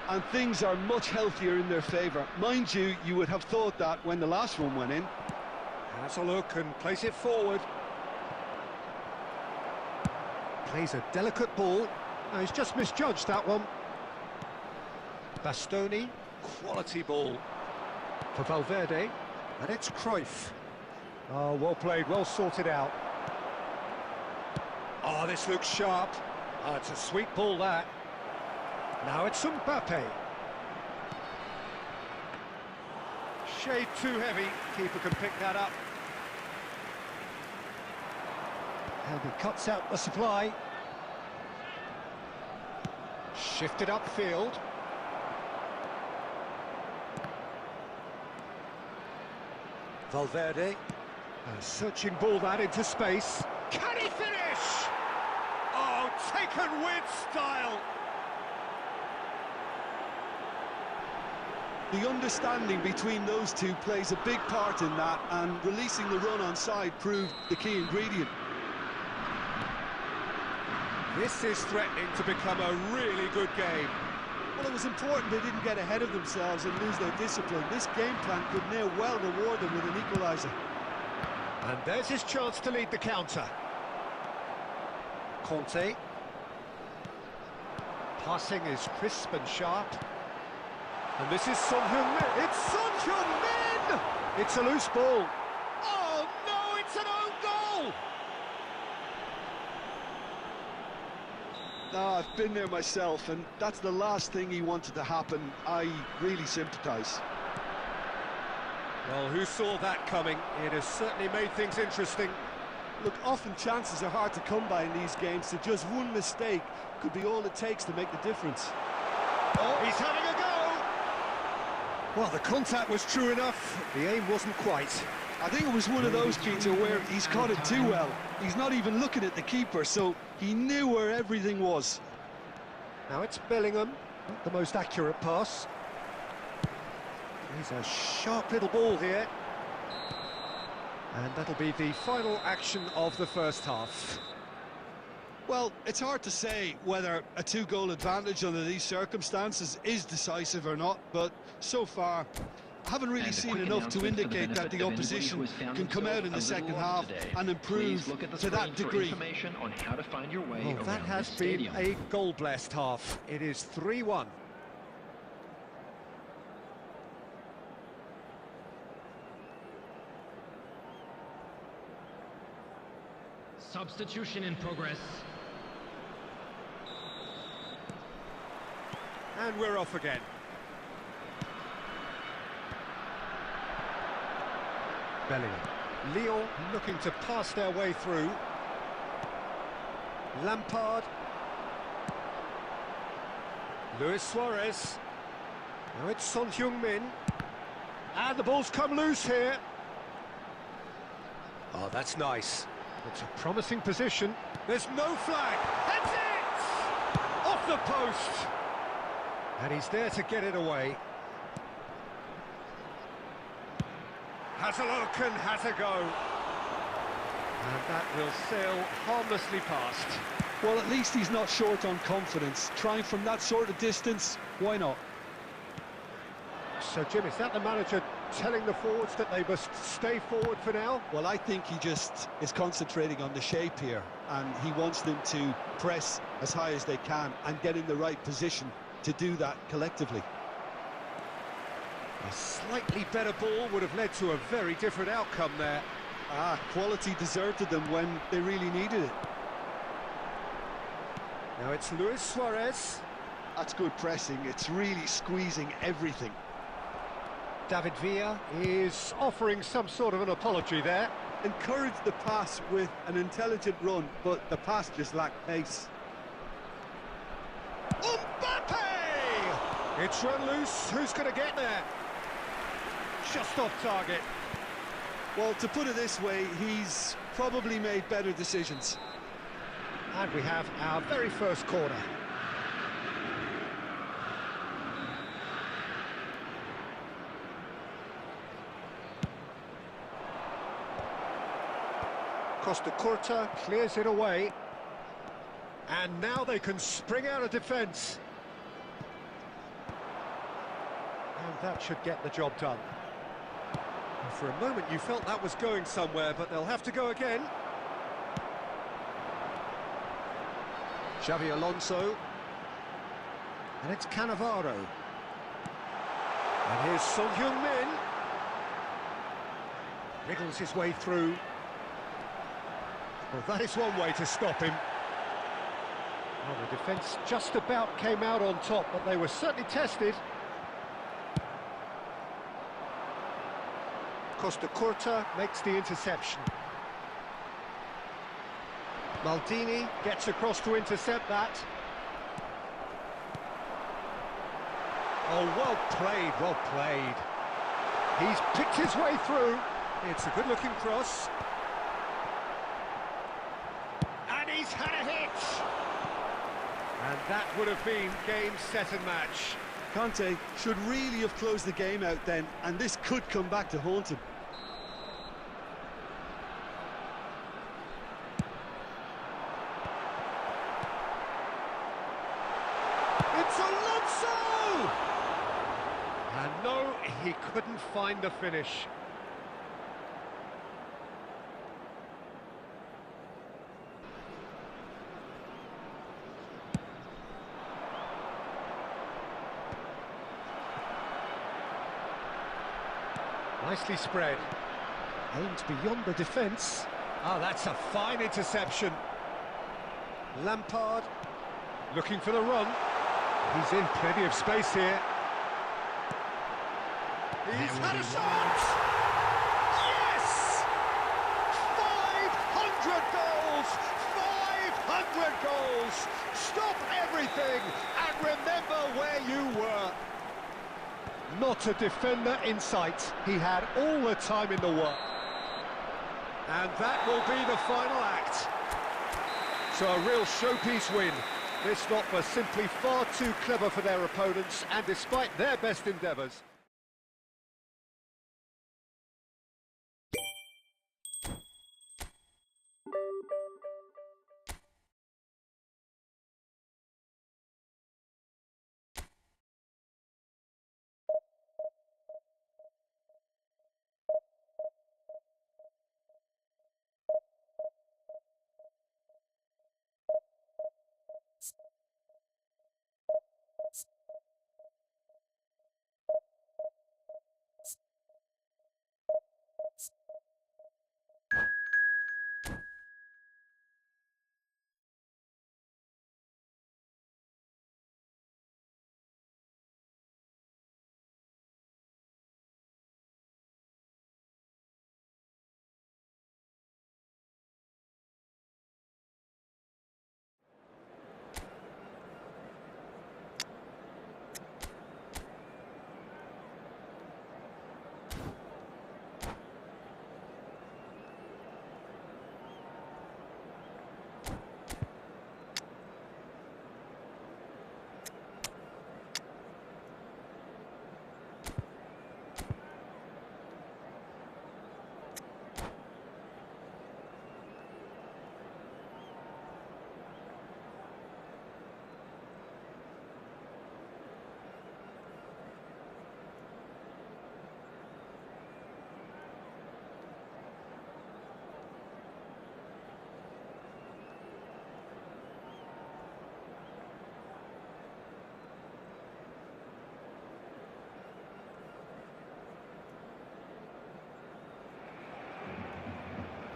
And things are much healthier in their favour. Mind you, you would have thought that when the last one went in. Has a look and plays it forward. Plays a delicate ball. Oh, he's just misjudged that one. Bastoni, quality ball for Valverde, and it's Cruyff. Oh, well played, well sorted out. Oh, this looks sharp. Oh, it's a sweet ball, that. Now it's Mbappe. Shade too heavy, keeper can pick that up. And he cuts out the supply. Shifted upfield. Valverde. A searching ball that into space. Can he finish? Oh, taken with style. The understanding between those two plays a big part in that, and releasing the run on side proved the key ingredient. This is threatening to become a really good game. Well, it was important they didn't get ahead of themselves and lose their discipline. This game plan could now well reward them with an equaliser. And there's his chance to lead the counter. Conte. Passing is crisp and sharp. And this is Son Heung-min. It's Son Heung-min! It's a loose ball. Oh, no, it's an own goal! No, I've been there myself, and that's the last thing he wanted to happen. I really sympathise. Well, who saw that coming? It has certainly made things interesting. Look, often chances are hard to come by in these games, so just one mistake could be all it takes to make the difference. Oh, he's having a go! Well, the contact was true enough. The aim wasn't quite. I think it was one of those, Peter, where he's caught it too well. He's not even looking at the keeper, so he knew where everything was. Now it's Bellingham, not the most accurate pass. He's a sharp little ball here. And that'll be the final action of the first half. Well, it's hard to say whether a two-goal advantage under these circumstances is decisive or not, but so far, I haven't really seen enough to indicate that the opposition can come out in the second half and improve to that degree. Well, that has been a goal-blessed half. It is 3-1. Substitution in progress. And we're off again. Bellingham. Lyon looking to pass their way through. Lampard. Luis Suarez. Now it's Son Heung-min. And the ball's come loose here. Oh, that's nice. It's a promising position. There's no flag. That's it! Off the post. And he's there to get it away. Has a look and has a go. And that will sail harmlessly past. Well, at least he's not short on confidence. Trying from that sort of distance, why not? So, Jim, is that the manager telling the forwards that they must stay forward for now? Well, I think he just is concentrating on the shape here, and he wants them to press as high as they can and get in the right position to do that collectively. A slightly better ball would have led to a very different outcome there. Quality deserted them when they really needed it. Now it's Luis Suarez. That's good pressing. It's really squeezing everything. David Villa is offering some sort of an apology there. Encouraged the pass with an intelligent run, but the pass just lacked pace. Mbappe! It's run loose. Who's going to get there? Just off target. Well, to put it this way, he's probably made better decisions. And we have our very first corner. Costa Curta clears it away. And now they can spring out of defence. And that should get the job done. And for a moment you felt that was going somewhere, but they'll have to go again. Xavi Alonso. And it's Cannavaro. And here's Son Heung-min. Wriggles his way through. Well, that is one way to stop him. Well, the defence just about came out on top, but they were certainly tested. Costa Curta makes the interception. Maldini gets across to intercept that. Oh, well played, well played. He's picked his way through. It's a good-looking cross. And he's had a hit! And that would have been game, set and match. Conte should really have closed the game out then, and this could come back to haunt him. It's Alonso! And no, he couldn't find the finish. Nicely spread. Aimed beyond the defence. Oh, that's a fine interception. Lampard looking for the run. He's in plenty of space here. He's had a shot! Yes! 500 goals! 500 goals! Stop everything and remember where you were. Not a defender in sight. He had all the time in the world. And that will be the final act. So a real showpiece win. This lot were simply far too clever for their opponents, and despite their best endeavours.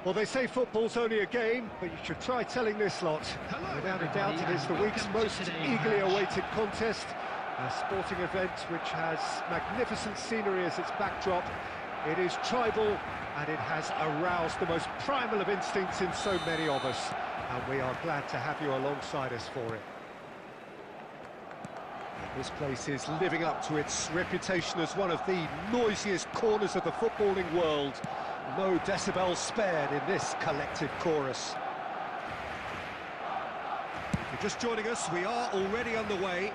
Well, they say football's only a game, but you should try telling this lot. Without a doubt, it is the week's most eagerly awaited contest. A sporting event which has magnificent scenery as its backdrop. It is tribal, and it has aroused the most primal of instincts in so many of us. And we are glad to have you alongside us for it. This place is living up to its reputation as one of the noisiest corners of the footballing world. No decibels spared in this collective chorus. If you're just joining us, we are already underway.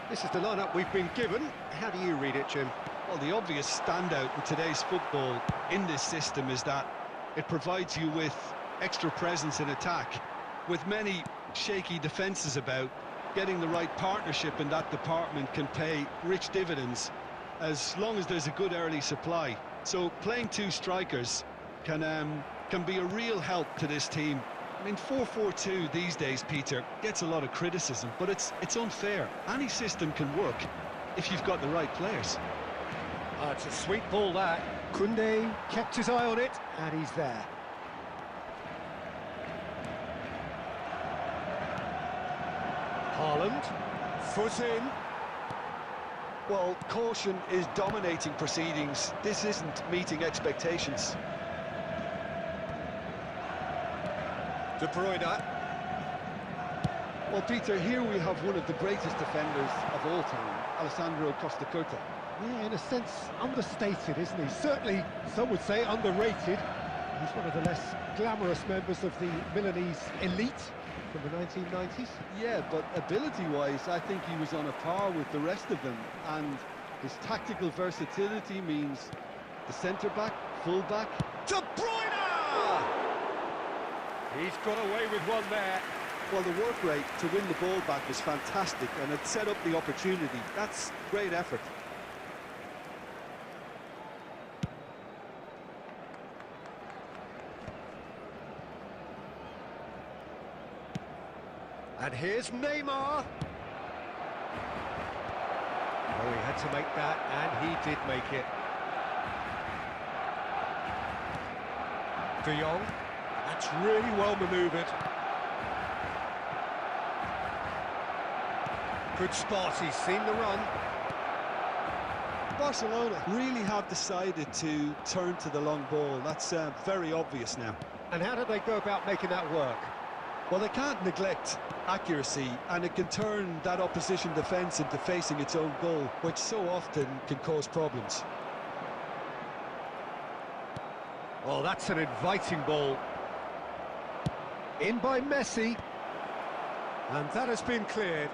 This is the lineup we've been given. How do you read it, Jim? Well, the obvious standout in today's football in this system is that it provides you with extra presence in attack. With many shaky defences about, getting the right partnership in that department can pay rich dividends as long as there's a good early supply. So playing two strikers can be a real help to this team. I mean, 4-4-2 these days, Peter, gets a lot of criticism, but it's unfair. Any system can work if you've got the right players. It's a sweet ball, that. Koundé kept his eye on it, and he's there. Haaland, foot in. Well, caution is dominating proceedings. This isn't meeting expectations. De Bruyne. Well, Peter, here we have one of the greatest defenders of all time, Alessandro Costa Curta. Yeah, in a sense, understated, isn't he? Certainly, some would say underrated. He's one of the less glamorous members of the Milanese elite from the 1990s. Yeah, but ability-wise, I think he was on a par with the rest of them. And his tactical versatility means the centre-back, full-back. De Bruyne! He's got away with one there. Well, the work rate to win the ball back was fantastic, and it set up the opportunity. That's great effort. And here's Neymar. Oh, he had to make that, and he did make it. De Jong. That's really well manoeuvred. Good spot, he's seen the run. Barcelona really have decided to turn to the long ball. That's very obvious now. And how do they go about making that work? Well, they can't neglect accuracy, and it can turn that opposition defence into facing its own goal, which so often can cause problems. Well, that's an inviting ball. In by Messi. And that has been cleared.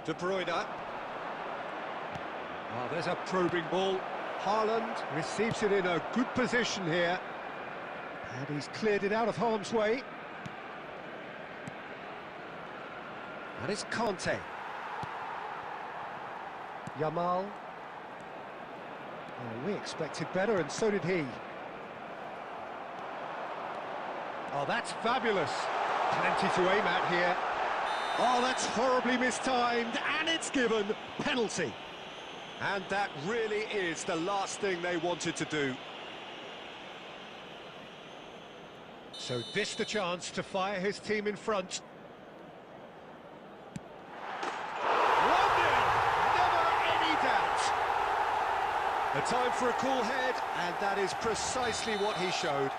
De Bruyne. Oh, there's a probing ball. Haaland receives it in a good position here. And he's cleared it out of harm's way. And it's Kanté. Yamal. Oh, we expected better, and so did he. Oh, that's fabulous. Plenty to aim at here. Oh, that's horribly mistimed, and it's given penalty. And that really is the last thing they wanted to do. So this the chance to fire his team in front. 1-0, never any doubt. A time for a cool head, and that is precisely what he showed.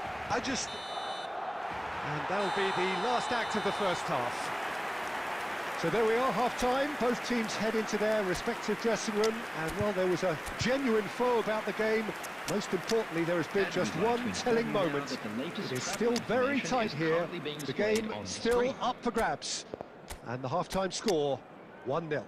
And that'll be the last act of the first half. So there we are, half-time. Both teams head into their respective dressing room, and while there was a genuine flow about the game, most importantly, there has been just one telling moment. It is still very tight here. The game still up for grabs. And the half-time score, 1-0.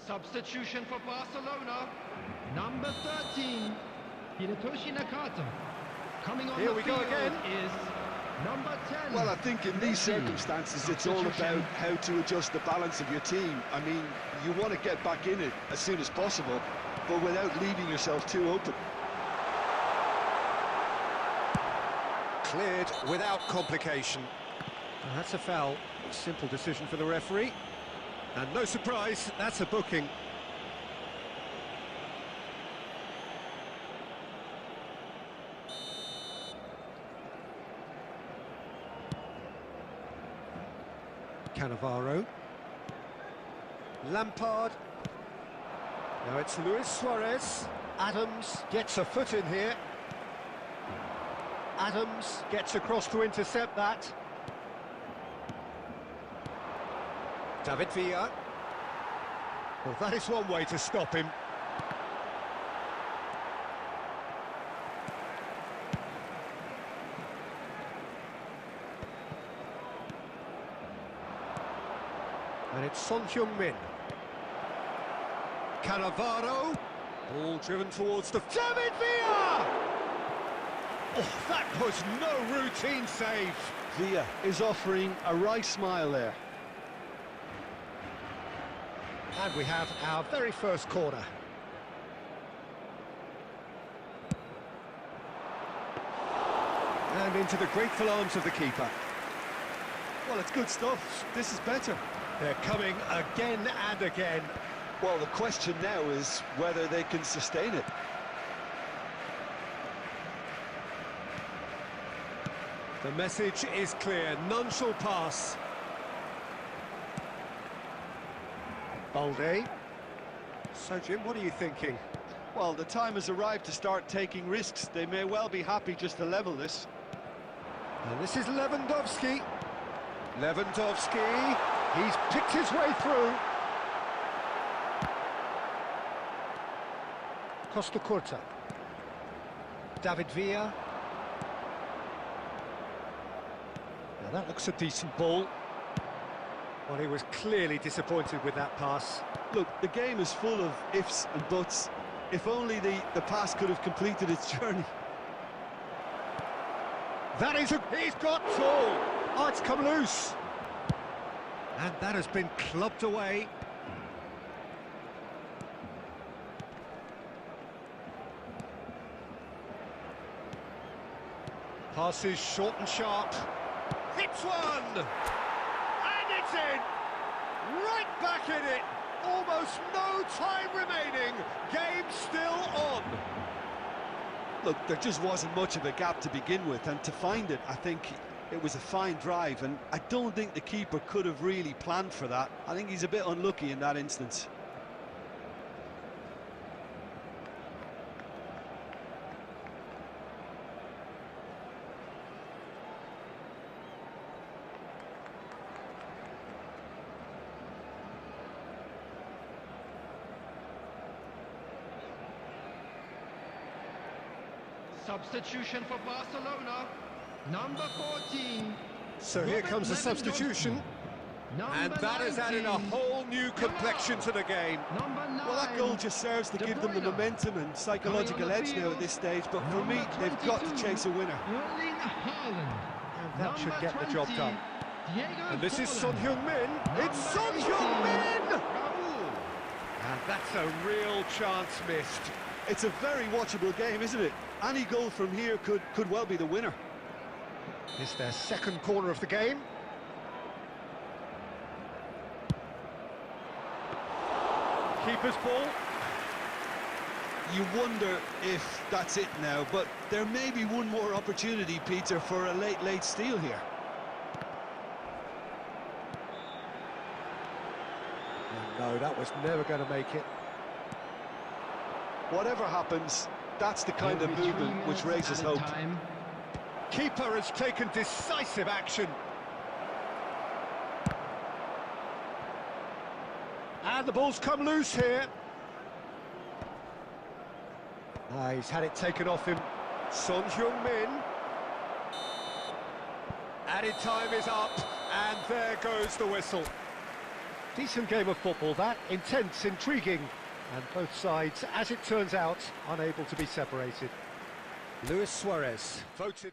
Substitution for Barcelona, number 13, Hiratoshi Nakata. Coming on Here the we field go again. is number 10. Well, I think in these circumstances, it's all about how to adjust the balance of your team. I mean, you want to get back in it as soon as possible, but without leaving yourself too open. Cleared without complication. And that's a foul. Simple decision for the referee. And no surprise, that's a booking. Cannavaro. Lampard. Now it's Luis Suarez. Adams gets a foot in here. Adams gets across to intercept that. David Villa. Well, that is one way to stop him. And it's Son Heung-min. Cannavaro. Ball driven towards the... David Villa! Oh, that was no routine save. Villa is offering a wry smile there. And we have our very first corner. And into the grateful arms of the keeper. Well, it's good stuff. This is better. They're coming again and again. Well, the question now is whether they can sustain it. The message is clear, none shall pass. Balde. So, Jim, what are you thinking? Well, the time has arrived to start taking risks. They may well be happy just to level this. And this is Lewandowski. Lewandowski, he's picked his way through. Costa Curta. David Villa. Now that looks a decent ball. Well, he was clearly disappointed with that pass. Look, the game is full of ifs and buts. If only the pass could have completed its journey. That is he's got full. Oh, it's come loose. And that has been clubbed away. Passes short and sharp. Hits one! And it's in! Right back in it! Almost no time remaining. Game still on. Look, there just wasn't much of a gap to begin with, and to find it, I think it was a fine drive, and I don't think the keeper could have really planned for that. I think he's a bit unlucky in that instance. Substitution for Barcelona, number 14. So here comes the substitution. And that has added a whole new complexion to the game. Well, that goal just serves to give them the momentum and psychological edge now at this stage, but for me, they've got to chase a winner. And that should get the job done. And this is Son Heung-min. It's Son Heung-min! And that's a real chance missed. It's a very watchable game, isn't it? Any goal from here could well be the winner. It's their second corner of the game. Keeper's ball. You wonder if that's it now, but there may be one more opportunity, Peter, for a late steal here. No, that was never going to make it. Whatever happens, that's the kind of movement which raises hope. Keeper has taken decisive action. And the ball's come loose here. He's had it taken off him. Son Heung-min. Added time is up, and there goes the whistle. Decent game of football, that. Intense, intriguing. And both sides, as it turns out, unable to be separated. Luis Suarez, voted...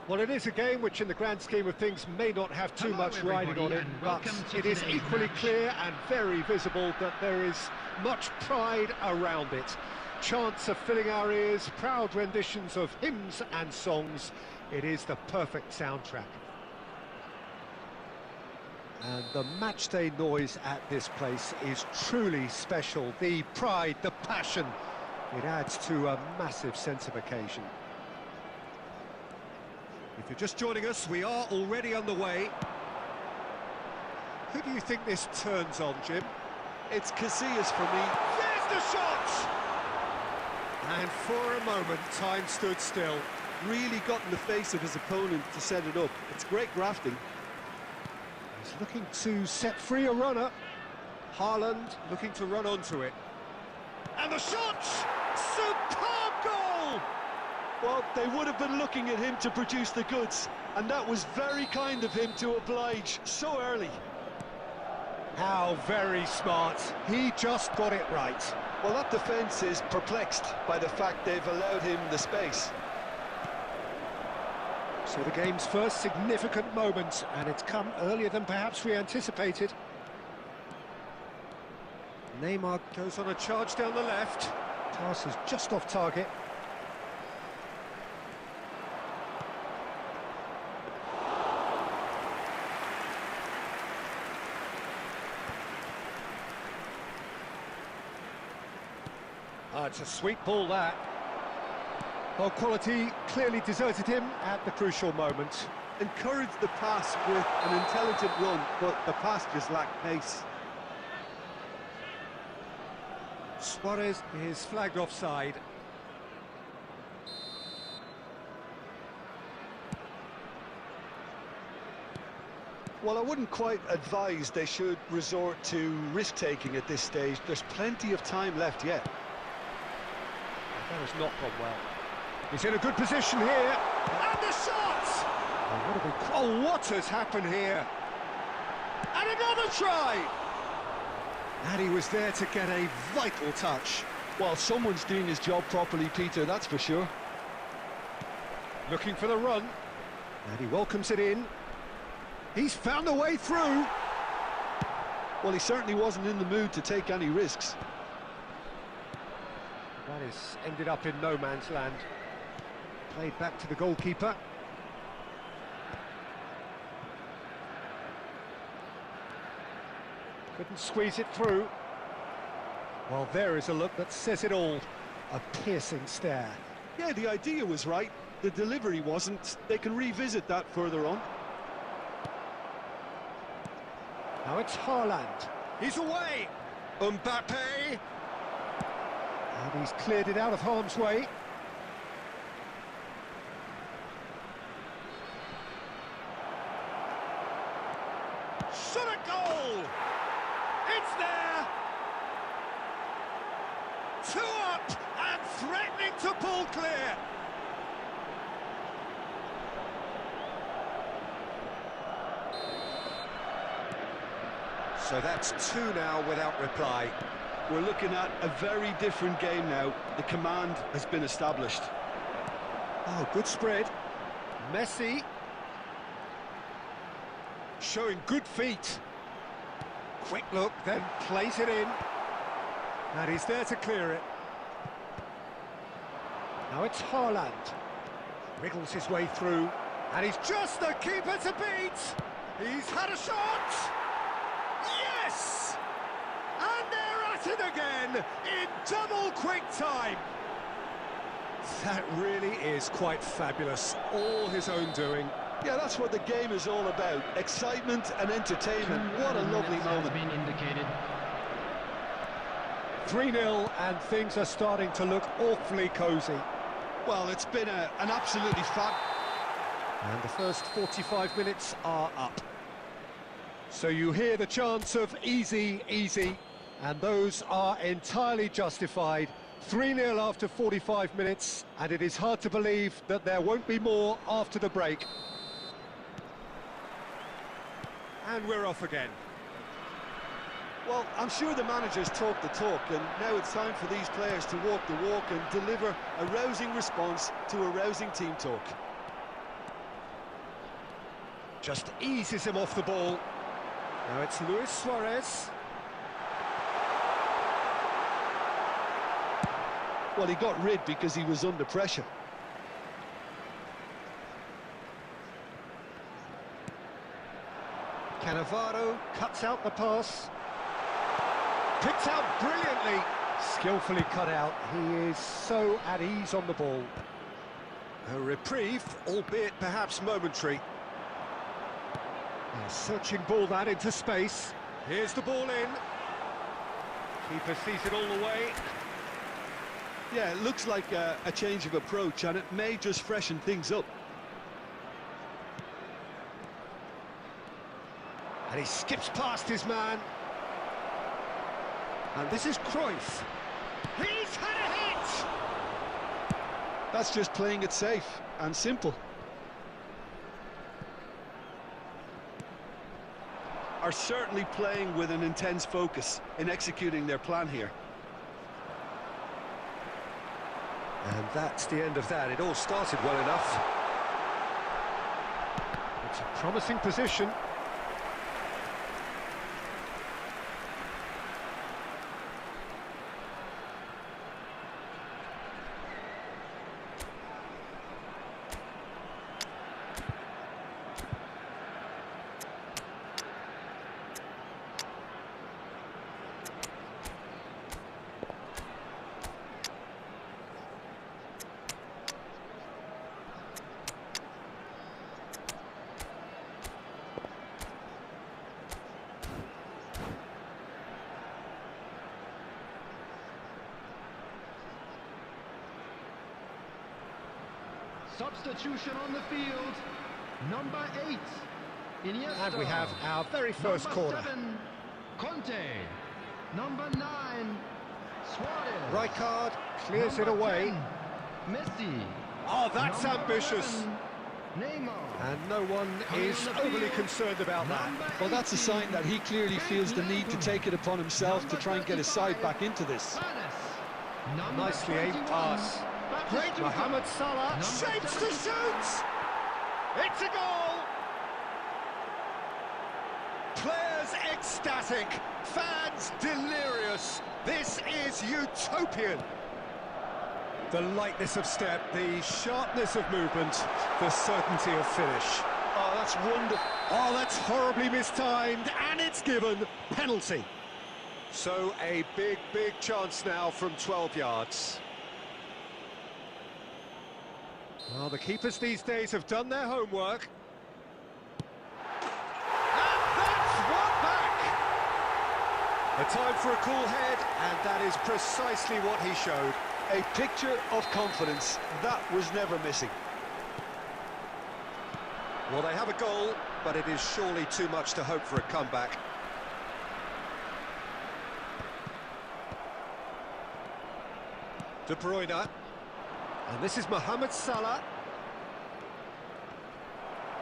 Well, it is a game which in the grand scheme of things may not have too much riding on it, but it is equally clear and very visible that there is much pride around it. Chants are filling our ears, proud renditions of hymns and songs. It is the perfect soundtrack. And the matchday noise at this place is truly special. The pride, the passion, it adds to a massive sense of occasion. If you're just joining us, we are already on the way. Who do you think this turns on, Jim? It's Casillas for me. There's the shot! And for a moment, time stood still. Really got in the face of his opponent to set it up. It's great grafting. He's looking to set free a runner. Haaland looking to run onto it. And the shot! Superb goal! Well, they would have been looking at him to produce the goods, and that was very kind of him to oblige so early. How very smart. He just got it right. Well, that defence is perplexed by the fact they've allowed him the space. So the game's first significant moment, and it's come earlier than perhaps we anticipated. Neymar goes on a charge down the left. Pass is just off target. It's a sweet ball, that. Well, quality clearly deserted him at the crucial moment. Encouraged the pass with an intelligent run, but the pass just lacked pace. Suarez is flagged offside. Well, I wouldn't quite advise they should resort to risk-taking at this stage. There's plenty of time left yet. That has not gone well. He's in a good position here. And the shot! What has happened here? And another try! And he was there to get a vital touch. Well, someone's doing his job properly, Peter, that's for sure. Looking for the run. And he welcomes it in. He's found a way through. Well, he certainly wasn't in the mood to take any risks. That is ended up in no man's land. Played back to the goalkeeper. Couldn't squeeze it through. Well, there is a look that says it all. A piercing stare. Yeah, the idea was right. The delivery wasn't. They can revisit that further on. Now it's Haaland. He's away. Mbappe. And he's cleared it out of harm's way. Shot a goal! It's there! 2 up and threatening to pull clear. So that's 2 now without reply. We're looking at a very different game now. The command has been established. Oh, good spread. Messi. Showing good feet. Quick look, then plays it in. And he's there to clear it. Now it's Haaland. Wriggles his way through. And he's just the keeper to beat. He's had a shot. Yes! And they're at it again in double quick time. That really is quite fabulous. All his own doing. Yeah, that's what the game is all about. Excitement and entertainment. What a lovely moment. Been indicated. 3-0 and things are starting to look awfully cosy. Well, it's been an absolutely fab. And the first 45 minutes are up. So you hear the chants of easy, easy, and those are entirely justified. 3-0 after 45 minutes, and it is hard to believe that there won't be more after the break. And we're off again. Well, I'm sure the manager's talked the talk, and now it's time for these players to walk the walk and deliver a rousing response to a rousing team talk. Just eases him off the ball. Now it's Luis Suarez. Well, he got rid because he was under pressure. Cannavaro cuts out the pass. Picked out brilliantly. Skillfully cut out. He is so at ease on the ball. A reprieve, albeit perhaps momentary. A searching ball that into space. Here's the ball in. Keeper sees it all the way. Yeah, it looks like a change of approach, and it may just freshen things up. And he skips past his man. And this is Cruyff. He's had a hit! That's just playing it safe and simple. Are certainly playing with an intense focus in executing their plan here. And that's the end of that. It all started well enough. It's a promising position. Substitution on the field, number 8, Iniesta. And we have our very first number corner. 7, Conte. Number 9, Suarez. Rijkaard clears Number it away. 10, Messi. Oh, that's Number ambitious. 11, Neymar. And no one Coming is on the overly field, concerned about that. number Well, that's a 18, sign that he clearly feels the need to take it upon himself to try and get his side back into this. Number Nicely aimed 21, pass. Great Potw. Mohamed Salah Number shapes to 17. shoot! It's a goal! Players ecstatic, fans delirious. This is utopian. The lightness of step, the sharpness of movement, the certainty of finish. Oh, that's wonderful. Oh, that's horribly mistimed, and it's given penalty. So a big chance now from 12 yards. Well, the keepers these days have done their homework. And that's one back! A time for a cool head, and that is precisely what he showed. A picture of confidence. That was never missing. Well, they have a goal, but it is surely too much to hope for a comeback. De Bruyne. And this is Mohamed Salah.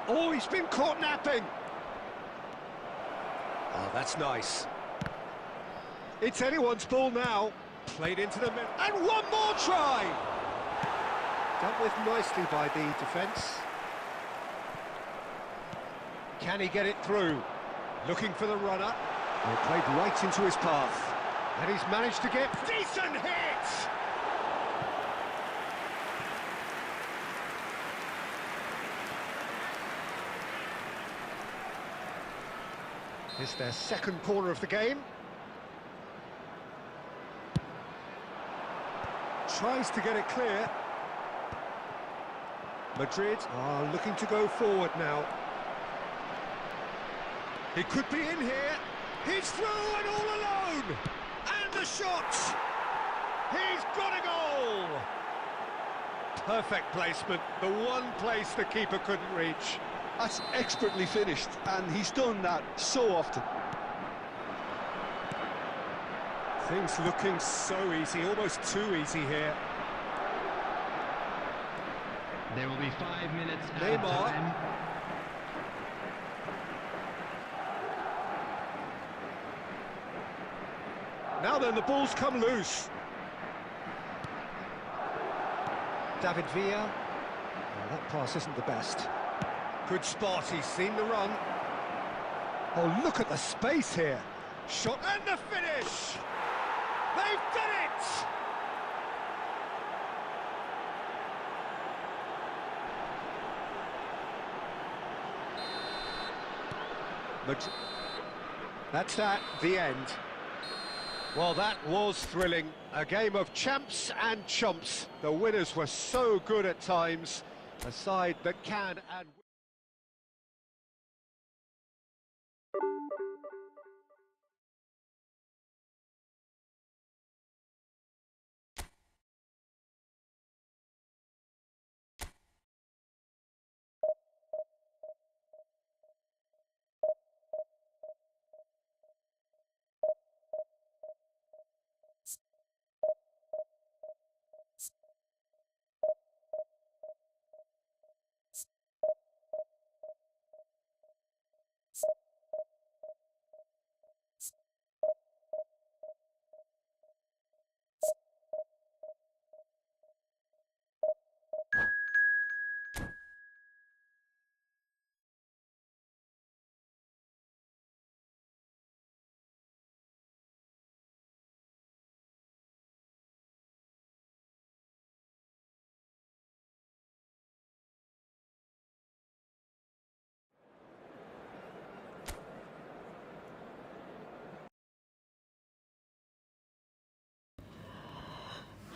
Oh, he's been caught napping. Oh, that's nice. It's anyone's ball now. Played into the middle. And one more try! Dealt with nicely by the defence. Can he get it through? Looking for the runner. He played right into his path. And he's managed to get decent hits! It's their second corner of the game. Tries to get it clear. Madrid are looking to go forward now. He could be in here. He's through and all alone. And the shot. He's got a goal. Perfect placement. The one place the keeper couldn't reach. That's expertly finished, and he's done that so often. Things looking so easy, almost too easy here. There will be 5 minutes Neymar. added time. Now then, the ball's come loose. David Villa. Oh, that pass isn't the best. Good spot, he's seen the run. Oh, look at the space here. Shot and the finish! They've done it! But that's that, the end. Well, that was thrilling. A game of champs and chumps. The winners were so good at times. A side that can and...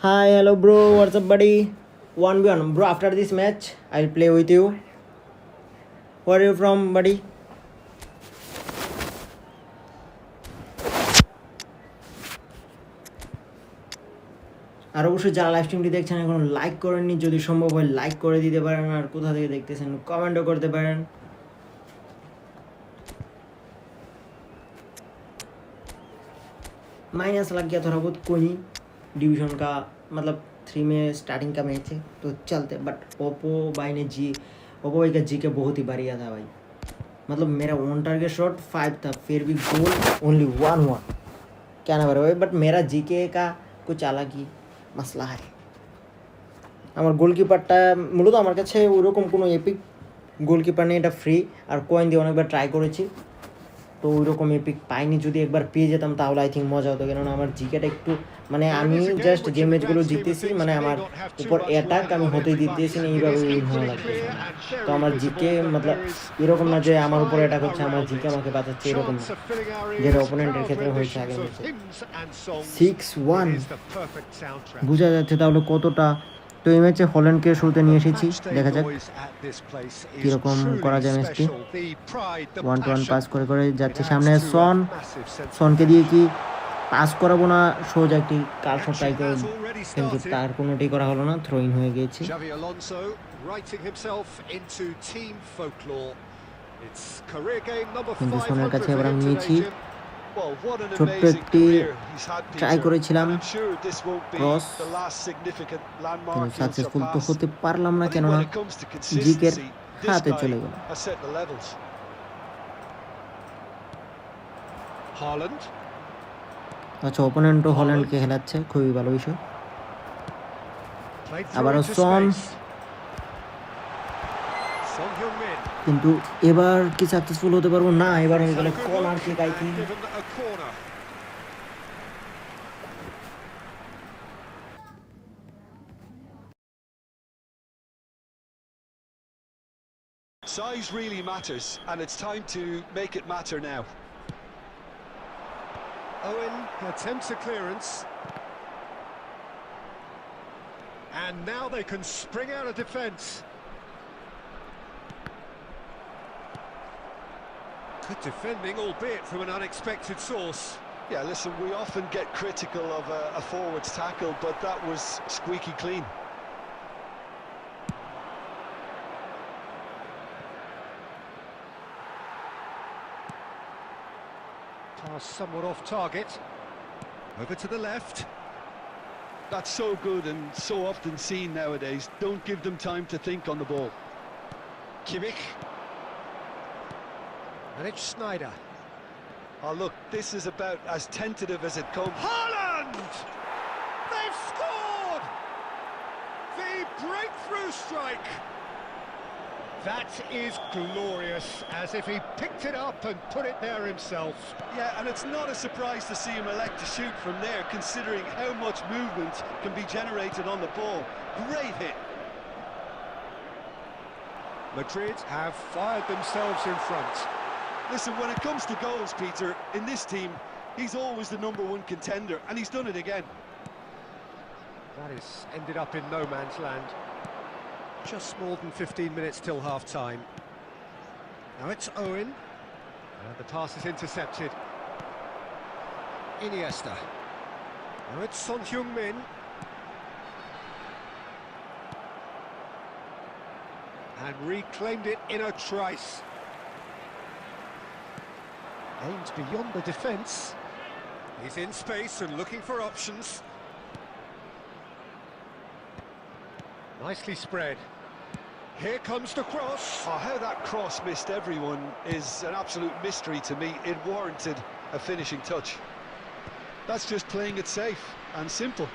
Hi, hello bro, what's up buddy? 1v1 bro, after this match I'll play with you. Where are you from buddy? আর অবশ্যই যারা live স্ট্রিমটি দেখছেন এখন like করেননি, যদি সম্ভব হয় like করে দিতে পারেন, আর কোথা থেকে দেখতেছেন কমেন্টও করতে পারেন। माइनस लग गया थोड़ा बहुत, कोई नहीं, डिवीजन का मतलब 3 में स्टार्टिंग का मैच है तो चलते। बट ओप्पो भाई का जी के बहुत ही बढ़िया था भाई, मतलब मेरा 1 टारगेट शॉट 5 था, फिर भी गोल ओनली 1 हुआ, क्या ना भाई। बट मेरा जी के का कुछ अलग ही मसला है। আমার গোলকিপারটা মূলত আমার কাছে ওইরকম কোনো এপিক গোলকিপার নেই, এটা ফ্রি, আর কয়েন দিয়ে অনেকবার ট্রাই করেছি তো ওইরকম এপিক পাইনি। যদি একবার পেয়ে যেতাম তাহলে আই থিঙ্ক মজা হতো, কেননা আমার জিকেটা একটু মানে আমি জাস্ট যে ম্যাচগুলো জিততেছি মানে আমার উপর অ্যাটাক আমি হতেই দিতেছি না, এইভাবে উইন হওয়া লাগতেছে। তো আমার জিকে মতলব এরকম না যে আমার উপর অ্যাটাক হচ্ছে, আমার জিকে আমাকে বাঁচাচ্ছে, এরকম না, যেটা অপোনেন্টের ক্ষেত্রে হয়েছে আগে। 6-1 বোঝা যাচ্ছে তাহলে কতটা। তো এই ম্যাচে হল্যান্ডকে শুরুতে নিয়ে এসেছি, দেখা যাক কীরকম করা যায় ম্যাচটি। 1-1 পাস করে করে যাচ্ছে সামনে সনকে দিয়ে কি পাস করাবো না, সোজা একটি কার শট ট্রাই করব, কিন্তু তার কোনোটি করা হলো না, থ্রো ইন হয়ে গিয়েছে। কিন্তু সনের কাছে এবার আমি নিয়েছি, ছোট্ট একটি ট্রাই করেছিলাম ক্রস, কিন্তু সাকসেসফুল তো হতে পারলাম না, কেননা জিকের হাতে চলে গেল। আচ্ছা, অপোনেন্টও হল্যান্ডকে খেলাচ্ছে, খুবই ভালো বিষয়। আবারও সন, কিন্তু এবার কি সাকসেসফুল হতে পারবো না, এবার হয়ে গেল corner kick I think. Size really matters, and it's time to make it matter now. Owen attempts a clearance. And now they can spring out of defence. Good defending, albeit from an unexpected source. Yeah, listen, we often get critical of a forward's tackle, but that was squeaky clean. Pass somewhat off target. Over to the left. That's so good and so often seen nowadays. Don't give them time to think on the ball. Kimmich. And it's Sneijder. Oh, look, this is about as tentative as it comes. Haaland! They've scored! The breakthrough strike! That is glorious, as if he picked it up and put it there himself. Yeah, and it's not a surprise to see him elect to shoot from there, considering how much movement can be generated on the ball. Great hit. Madrid have fired themselves in front. Listen, when it comes to goals, Peter, in this team, he's always the #1 contender, and he's done it again. That is ended up in no man's land. Just more than 15 minutes till half-time. Now it's Owen. And the pass is intercepted. Iniesta. Now it's Son Heung-min. And reclaimed it in a trice. Aimed beyond the defence. He's in space and looking for options. Nicely spread. Here comes the cross. Oh, how that cross missed everyone is an absolute mystery to me. It warranted a finishing touch. That's just playing it safe and simple.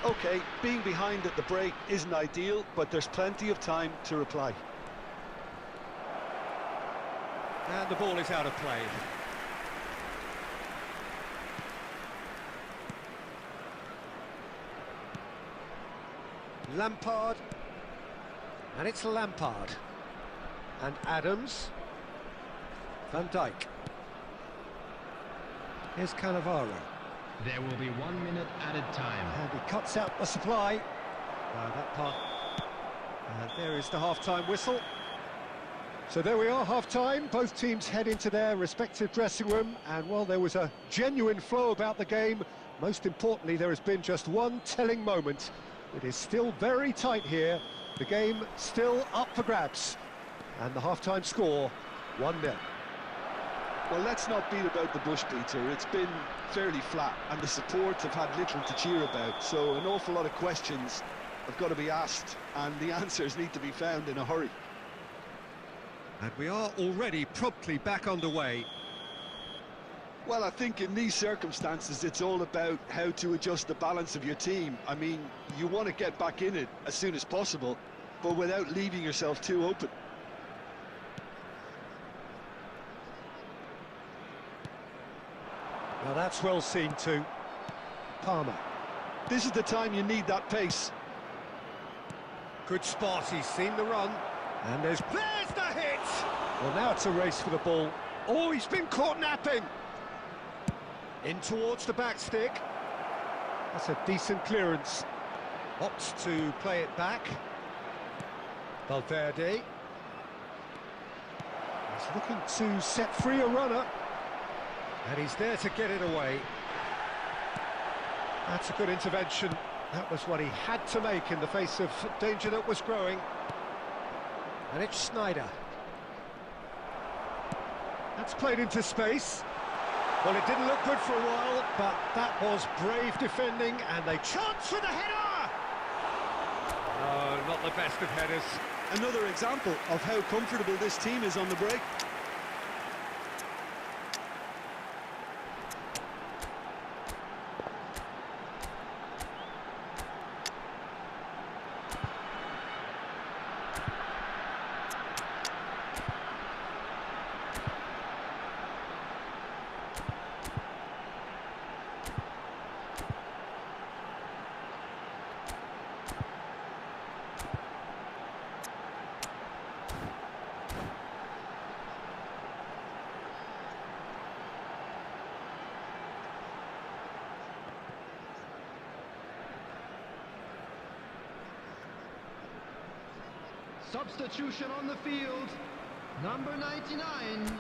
OK, being behind at the break isn't ideal, but there's plenty of time to reply. And the ball is out of play. Lampard. And it's Lampard. And Adams. Van Dijk. Here's Cannavaro. There will be 1 minute added time. And he cuts out the supply. That part. And there is the half-time whistle. So there we are, half-time. Both teams head into their respective dressing room. And while there was a genuine flow about the game, most importantly, there has been just one telling moment. It is still very tight here. The game still up for grabs. And the half-time score, 1-0. Well, let's not beat about the bush, Peter. It's been fairly flat, and the support have had little to cheer about. So an awful lot of questions have got to be asked, and the answers need to be found in a hurry. And we are already promptly back underway. Well, I think in these circumstances, it's all about how to adjust the balance of your team. I mean, you want to get back in it as soon as possible, but without leaving yourself too open. Now that's well seen too. Palmer. This is the time you need that pace. Good spot, he's seen the run. And there's the hit! Well, now it's a race for the ball. Oh, he's been caught napping! In towards the back stick. That's a decent clearance. Opts to play it back. Valverde. He's looking to set free a runner. And he's there to get it away. That's a good intervention. That was what he had to make in the face of danger that was growing. And it's Snyder. That's played into space. Well, it didn't look good for a while, but that was brave defending, and they chance for the header! Oh, not the best of headers. Another example of how comfortable this team is on the break. Substitution on the field. Number 99.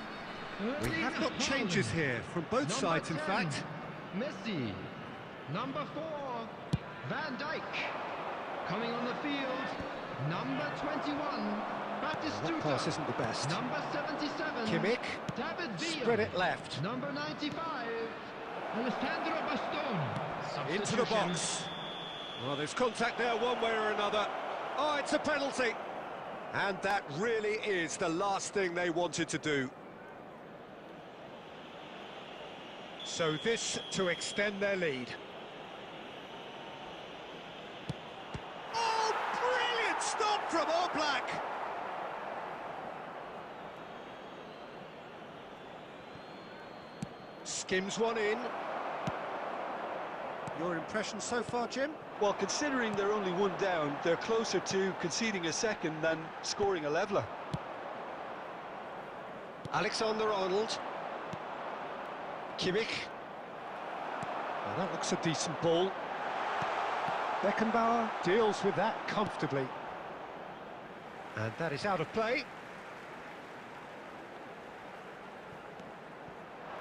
We have got changes here from both Number sides, in 10, fact. Messi. Number 4, Van Dijk. Coming on the field, number 21, Batistuta. That pass isn't the best. Number 77, Kimmich. David Villa. Spread it left. Number 95, Alessandro Bastoni. Into the box. Well, there's contact there one way or another. Oh, it's a penalty. And that really is the last thing they wanted to do. So this to extend their lead. Oh, brilliant stop from Oblak! Skims one in. Your impression so far, Jim? Well, considering they're only one down, they're closer to conceding a second than scoring a leveller. Alexander-Arnold. Kimmich. Well, that looks a decent ball. Beckenbauer deals with that comfortably. And that is out of play.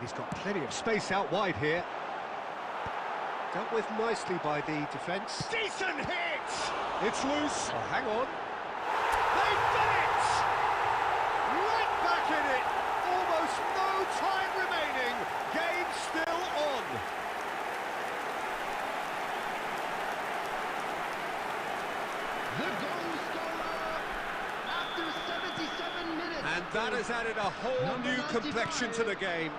He's got plenty of space out wide here. Dealt with nicely by the defence. Decent hit! It's loose. Oh, hang on. They've done it! Right back in it! Almost no time remaining. Game still on. The goal scorer after 77 minutes. And that has added a whole Number new 95. complexion to the game.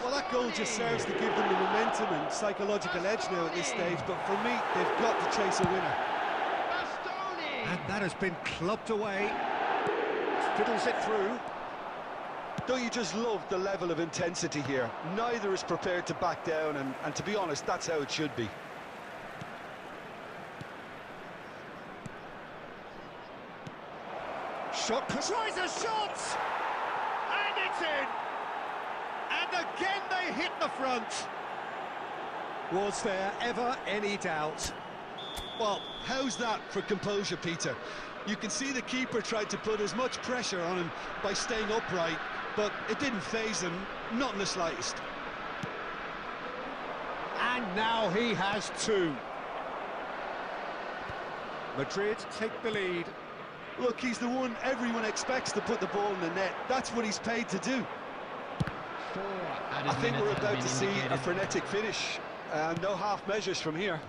Well, that goal just serves to give them the momentum and psychological edge now at this stage, but for me, they've got to chase a winner. And that has been clubbed away. Fiddles it through. Don't you just love the level of intensity here? Neither is prepared to back down, and to be honest, that's how it should be. Shot, tries a shot! And it's in! And again they hit the front. Was there ever any doubt? Well, how's that for composure, Peter? You can see the keeper tried to put as much pressure on him by staying upright, but it didn't faze him, not in the slightest. And now he has two. Madrid take the lead. Look, he's the one everyone expects to put the ball in the net. That's what he's paid to do. I think we're about to see a frenetic finish. No half measures from here.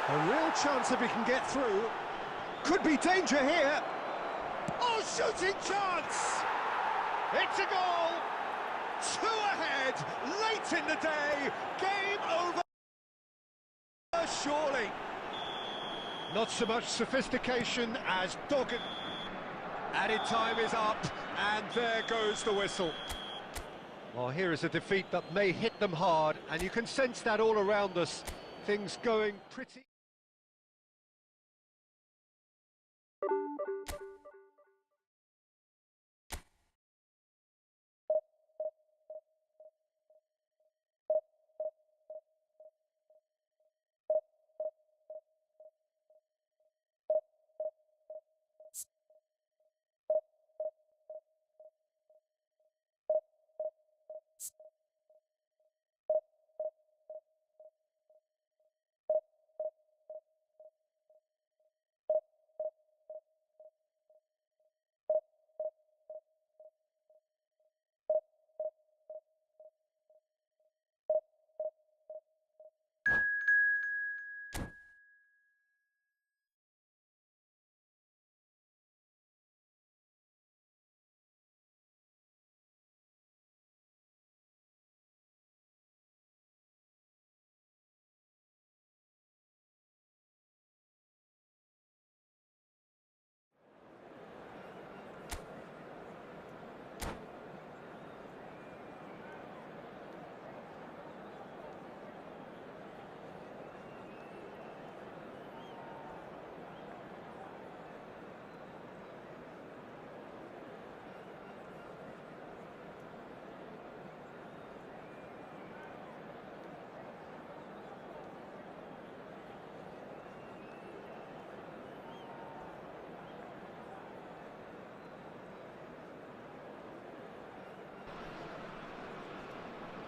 A real chance if he can get through. Could be danger here. Oh, shooting chance! It's a goal! Two ahead, late in the day. Game over, surely. Not so much sophistication as dogged. Added time is up, and there goes the whistle. Well, here is a defeat that may hit them hard, and you can sense that all around us. Things going pretty...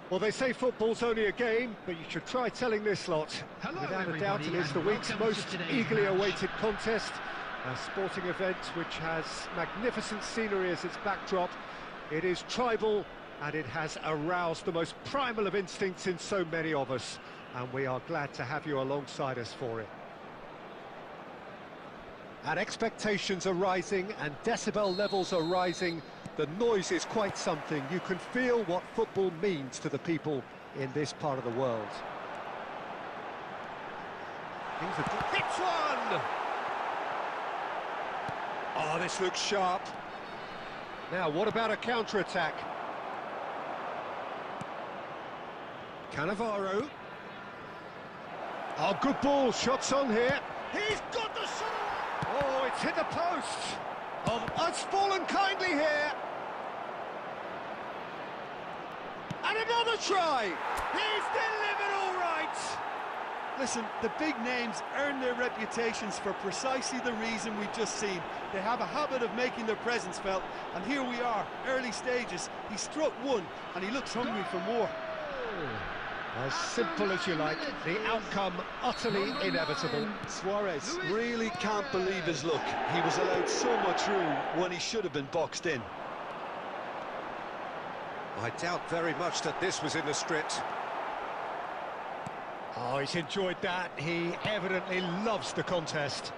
Well, they say football's only a game, but you should try telling this lot. Hello, Without a doubt, it everybody, is the and week's welcome most to today's eagerly match. awaited contest. A sporting event which has magnificent scenery as its backdrop. It is tribal, and it has aroused the most primal of instincts in so many of us. And we are glad to have you alongside us for it. And expectations are rising, and decibel levels are rising. The noise is quite something. You can feel what football means to the people in this part of the world. Hits one! Oh, this looks sharp. Now, what about a counter-attack? Cannavaro. Oh, good ball, shots on here. He's got the shot! Oh, it's hit the post. Oh, it's fallen kindly here. And another try. He's delivered all right. Listen, the big names earn their reputations for precisely the reason we've just seen. They have a habit of making their presence felt, and here we are, early stages. He struck one, and he looks hungry for more. As simple as you like, the outcome utterly inevitable. Suarez really can't believe his luck. He was allowed so much room when he should have been boxed in. I doubt very much that this was in the script. Oh, he's enjoyed that. He evidently loves the contest.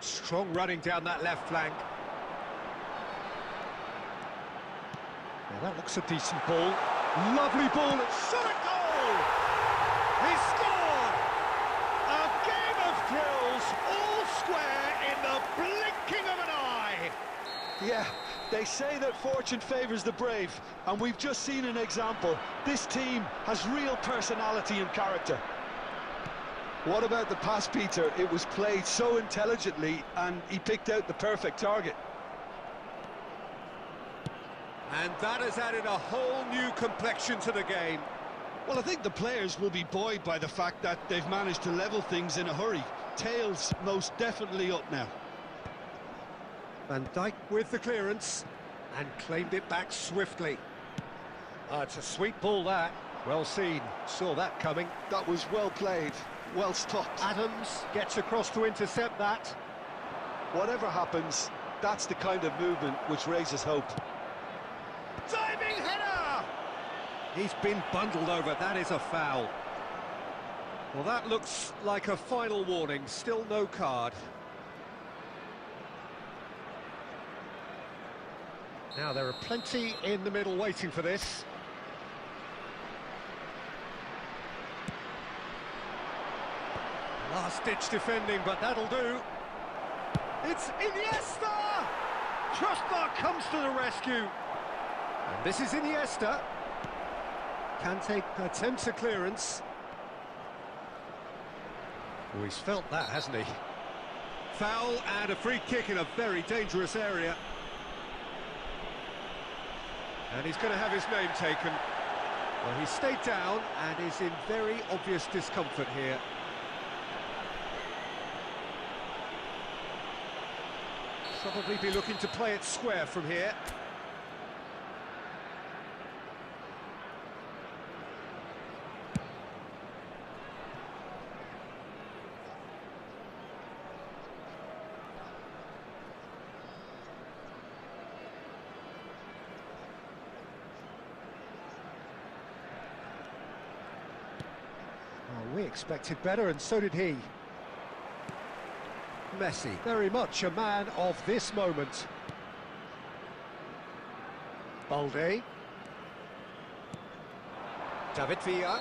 Strong running down that left flank. Now that looks a decent ball. Lovely ball, it's shot a goal! He scored! A game of thrills, all square in the blinking of an eye! Yeah, they say that fortune favours the brave, and we've just seen an example. This team has real personality and character. What about the pass, Peter? It was played so intelligently, and he picked out the perfect target. And that has added a whole new complexion to the game. Well, I think the players will be buoyed by the fact that they've managed to level things in a hurry. Tails most definitely up now. Van Dijk with the clearance, and claimed it back swiftly. It's a sweet ball, that. Well seen, saw that coming. That was well played, well stopped. Adams gets across to intercept that. Whatever happens, that's the kind of movement which raises hope. Diving header! He's been bundled over, that is a foul. Well, that looks like a final warning, still no card. Now, there are plenty in the middle waiting for this. Last-ditch defending, but that'll do. It's Iniesta! Crossbar comes to the rescue. And this is Iniesta. Kante attempts a clearance. Oh, he's felt that, hasn't he? Foul and a free kick in a very dangerous area. And he's going to have his name taken. Well, he stayed down and is in very obvious discomfort here. Probably be looking to play it square from here. Oh, we expected better, and so did he. Messi, very much a man of this moment. Balde. David Villa.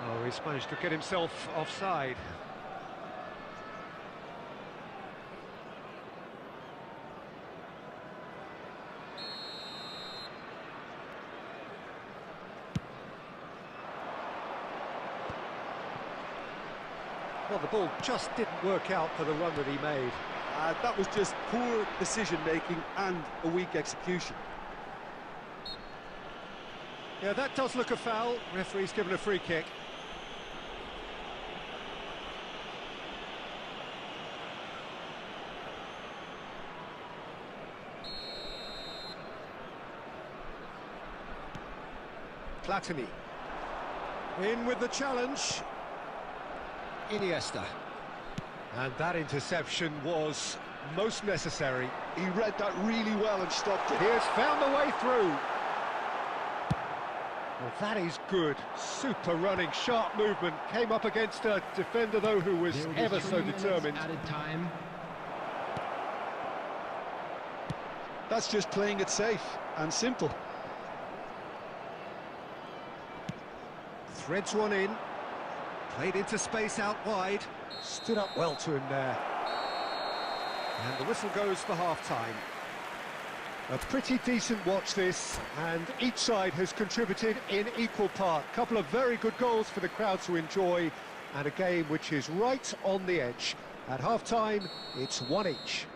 Oh, he's managed to get himself offside. Well, the ball just didn't work out for the run that he made. That was just poor decision-making and a weak execution. Yeah, that does look a foul. Referee's given a free kick. Platini. In with the challenge. Iniesta. And that interception was most necessary. He read that really well and stopped it. He has found the way through. Well, that is good. Super running, sharp movement. Came up against a defender, though, who was ever so determined. Added time. That's just playing it safe and simple. Threads one in. Played into space out wide. Stood up well to him there. And the whistle goes for half-time. A pretty decent watch this, and each side has contributed in equal part. Couple of very good goals for the crowd to enjoy, and a game which is right on the edge. At half-time, it's one each.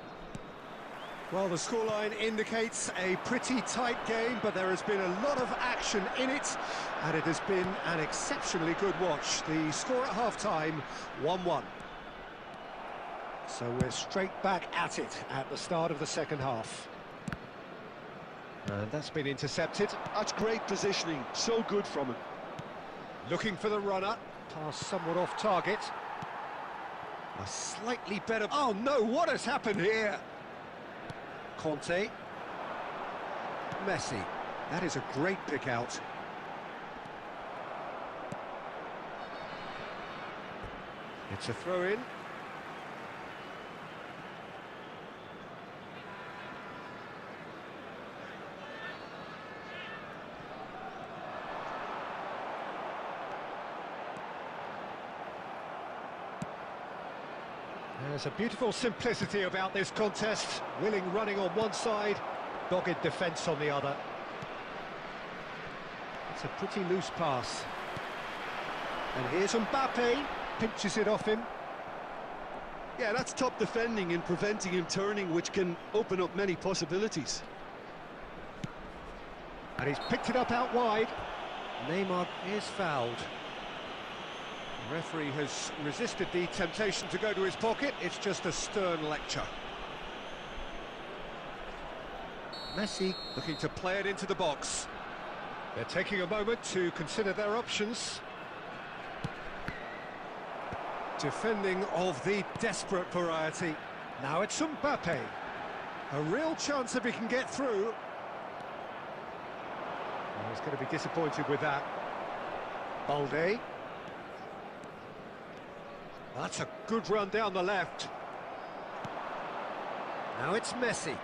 Well, the scoreline indicates a pretty tight game, but there has been a lot of action in it, and it has been an exceptionally good watch. The score at half-time, 1-1. So we're straight back at it at the start of the second half. And that's been intercepted. That's great positioning, so good from him. Looking for the runner, pass somewhat off target. A slightly better... Oh no, what has happened here? Conte. Messi. That is a great pick out. It's a throw-in. There's a beautiful simplicity about this contest. Willing running on one side, dogged defence on the other. It's a pretty loose pass. And here's Mbappe, pinches it off him. Yeah, that's top defending and preventing him turning, which can open up many possibilities. And he's picked it up out wide. Neymar is fouled. The referee has resisted the temptation to go to his pocket. It's just a stern lecture. Messi looking to play it into the box. They're taking a moment to consider their options. Defending of the desperate variety. Now it's Mbappe. A real chance if he can get through. Oh, he's going to be disappointed with that. Balde. That's a good run down the left. Now it's Messi.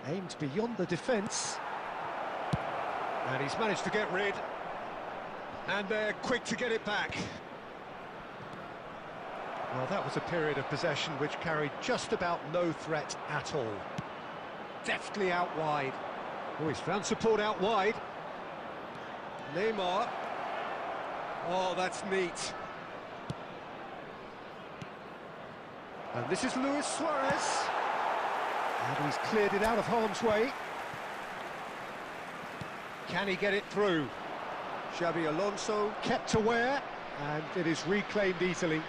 Aimed beyond the defence. And he's managed to get rid. And they're quick to get it back. Well, that was a period of possession which carried just about no threat at all. Deftly out wide. Oh, he's found support out wide. Neymar. Oh, that's neat. And this is Luis Suarez. And he's cleared it out of harm's way. Can he get it through? Xabi Alonso kept aware, and it is reclaimed easily.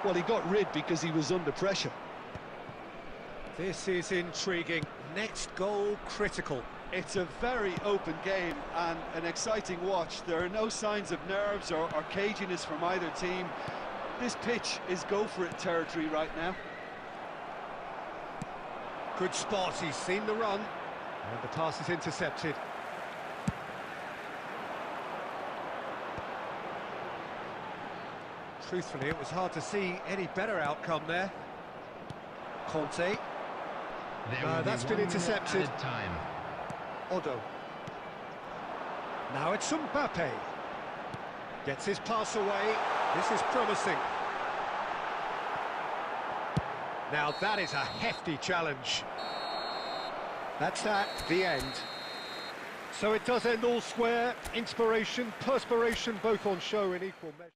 Well, he got rid because he was under pressure. This is intriguing. Next goal critical. It's a very open game and an exciting watch. There are no signs of nerves or caginess from either team. This pitch is go-for-it territory right now. Good spot, he's seen the run. And the pass is intercepted. Truthfully, it was hard to see any better outcome there. Conte. That's been intercepted. Time. Potw. Now it's Mbappe. Gets his pass away. This is promising. Now that is a hefty challenge. That's that, the end. So it does end all square. Inspiration, perspiration, both on show in equal measure.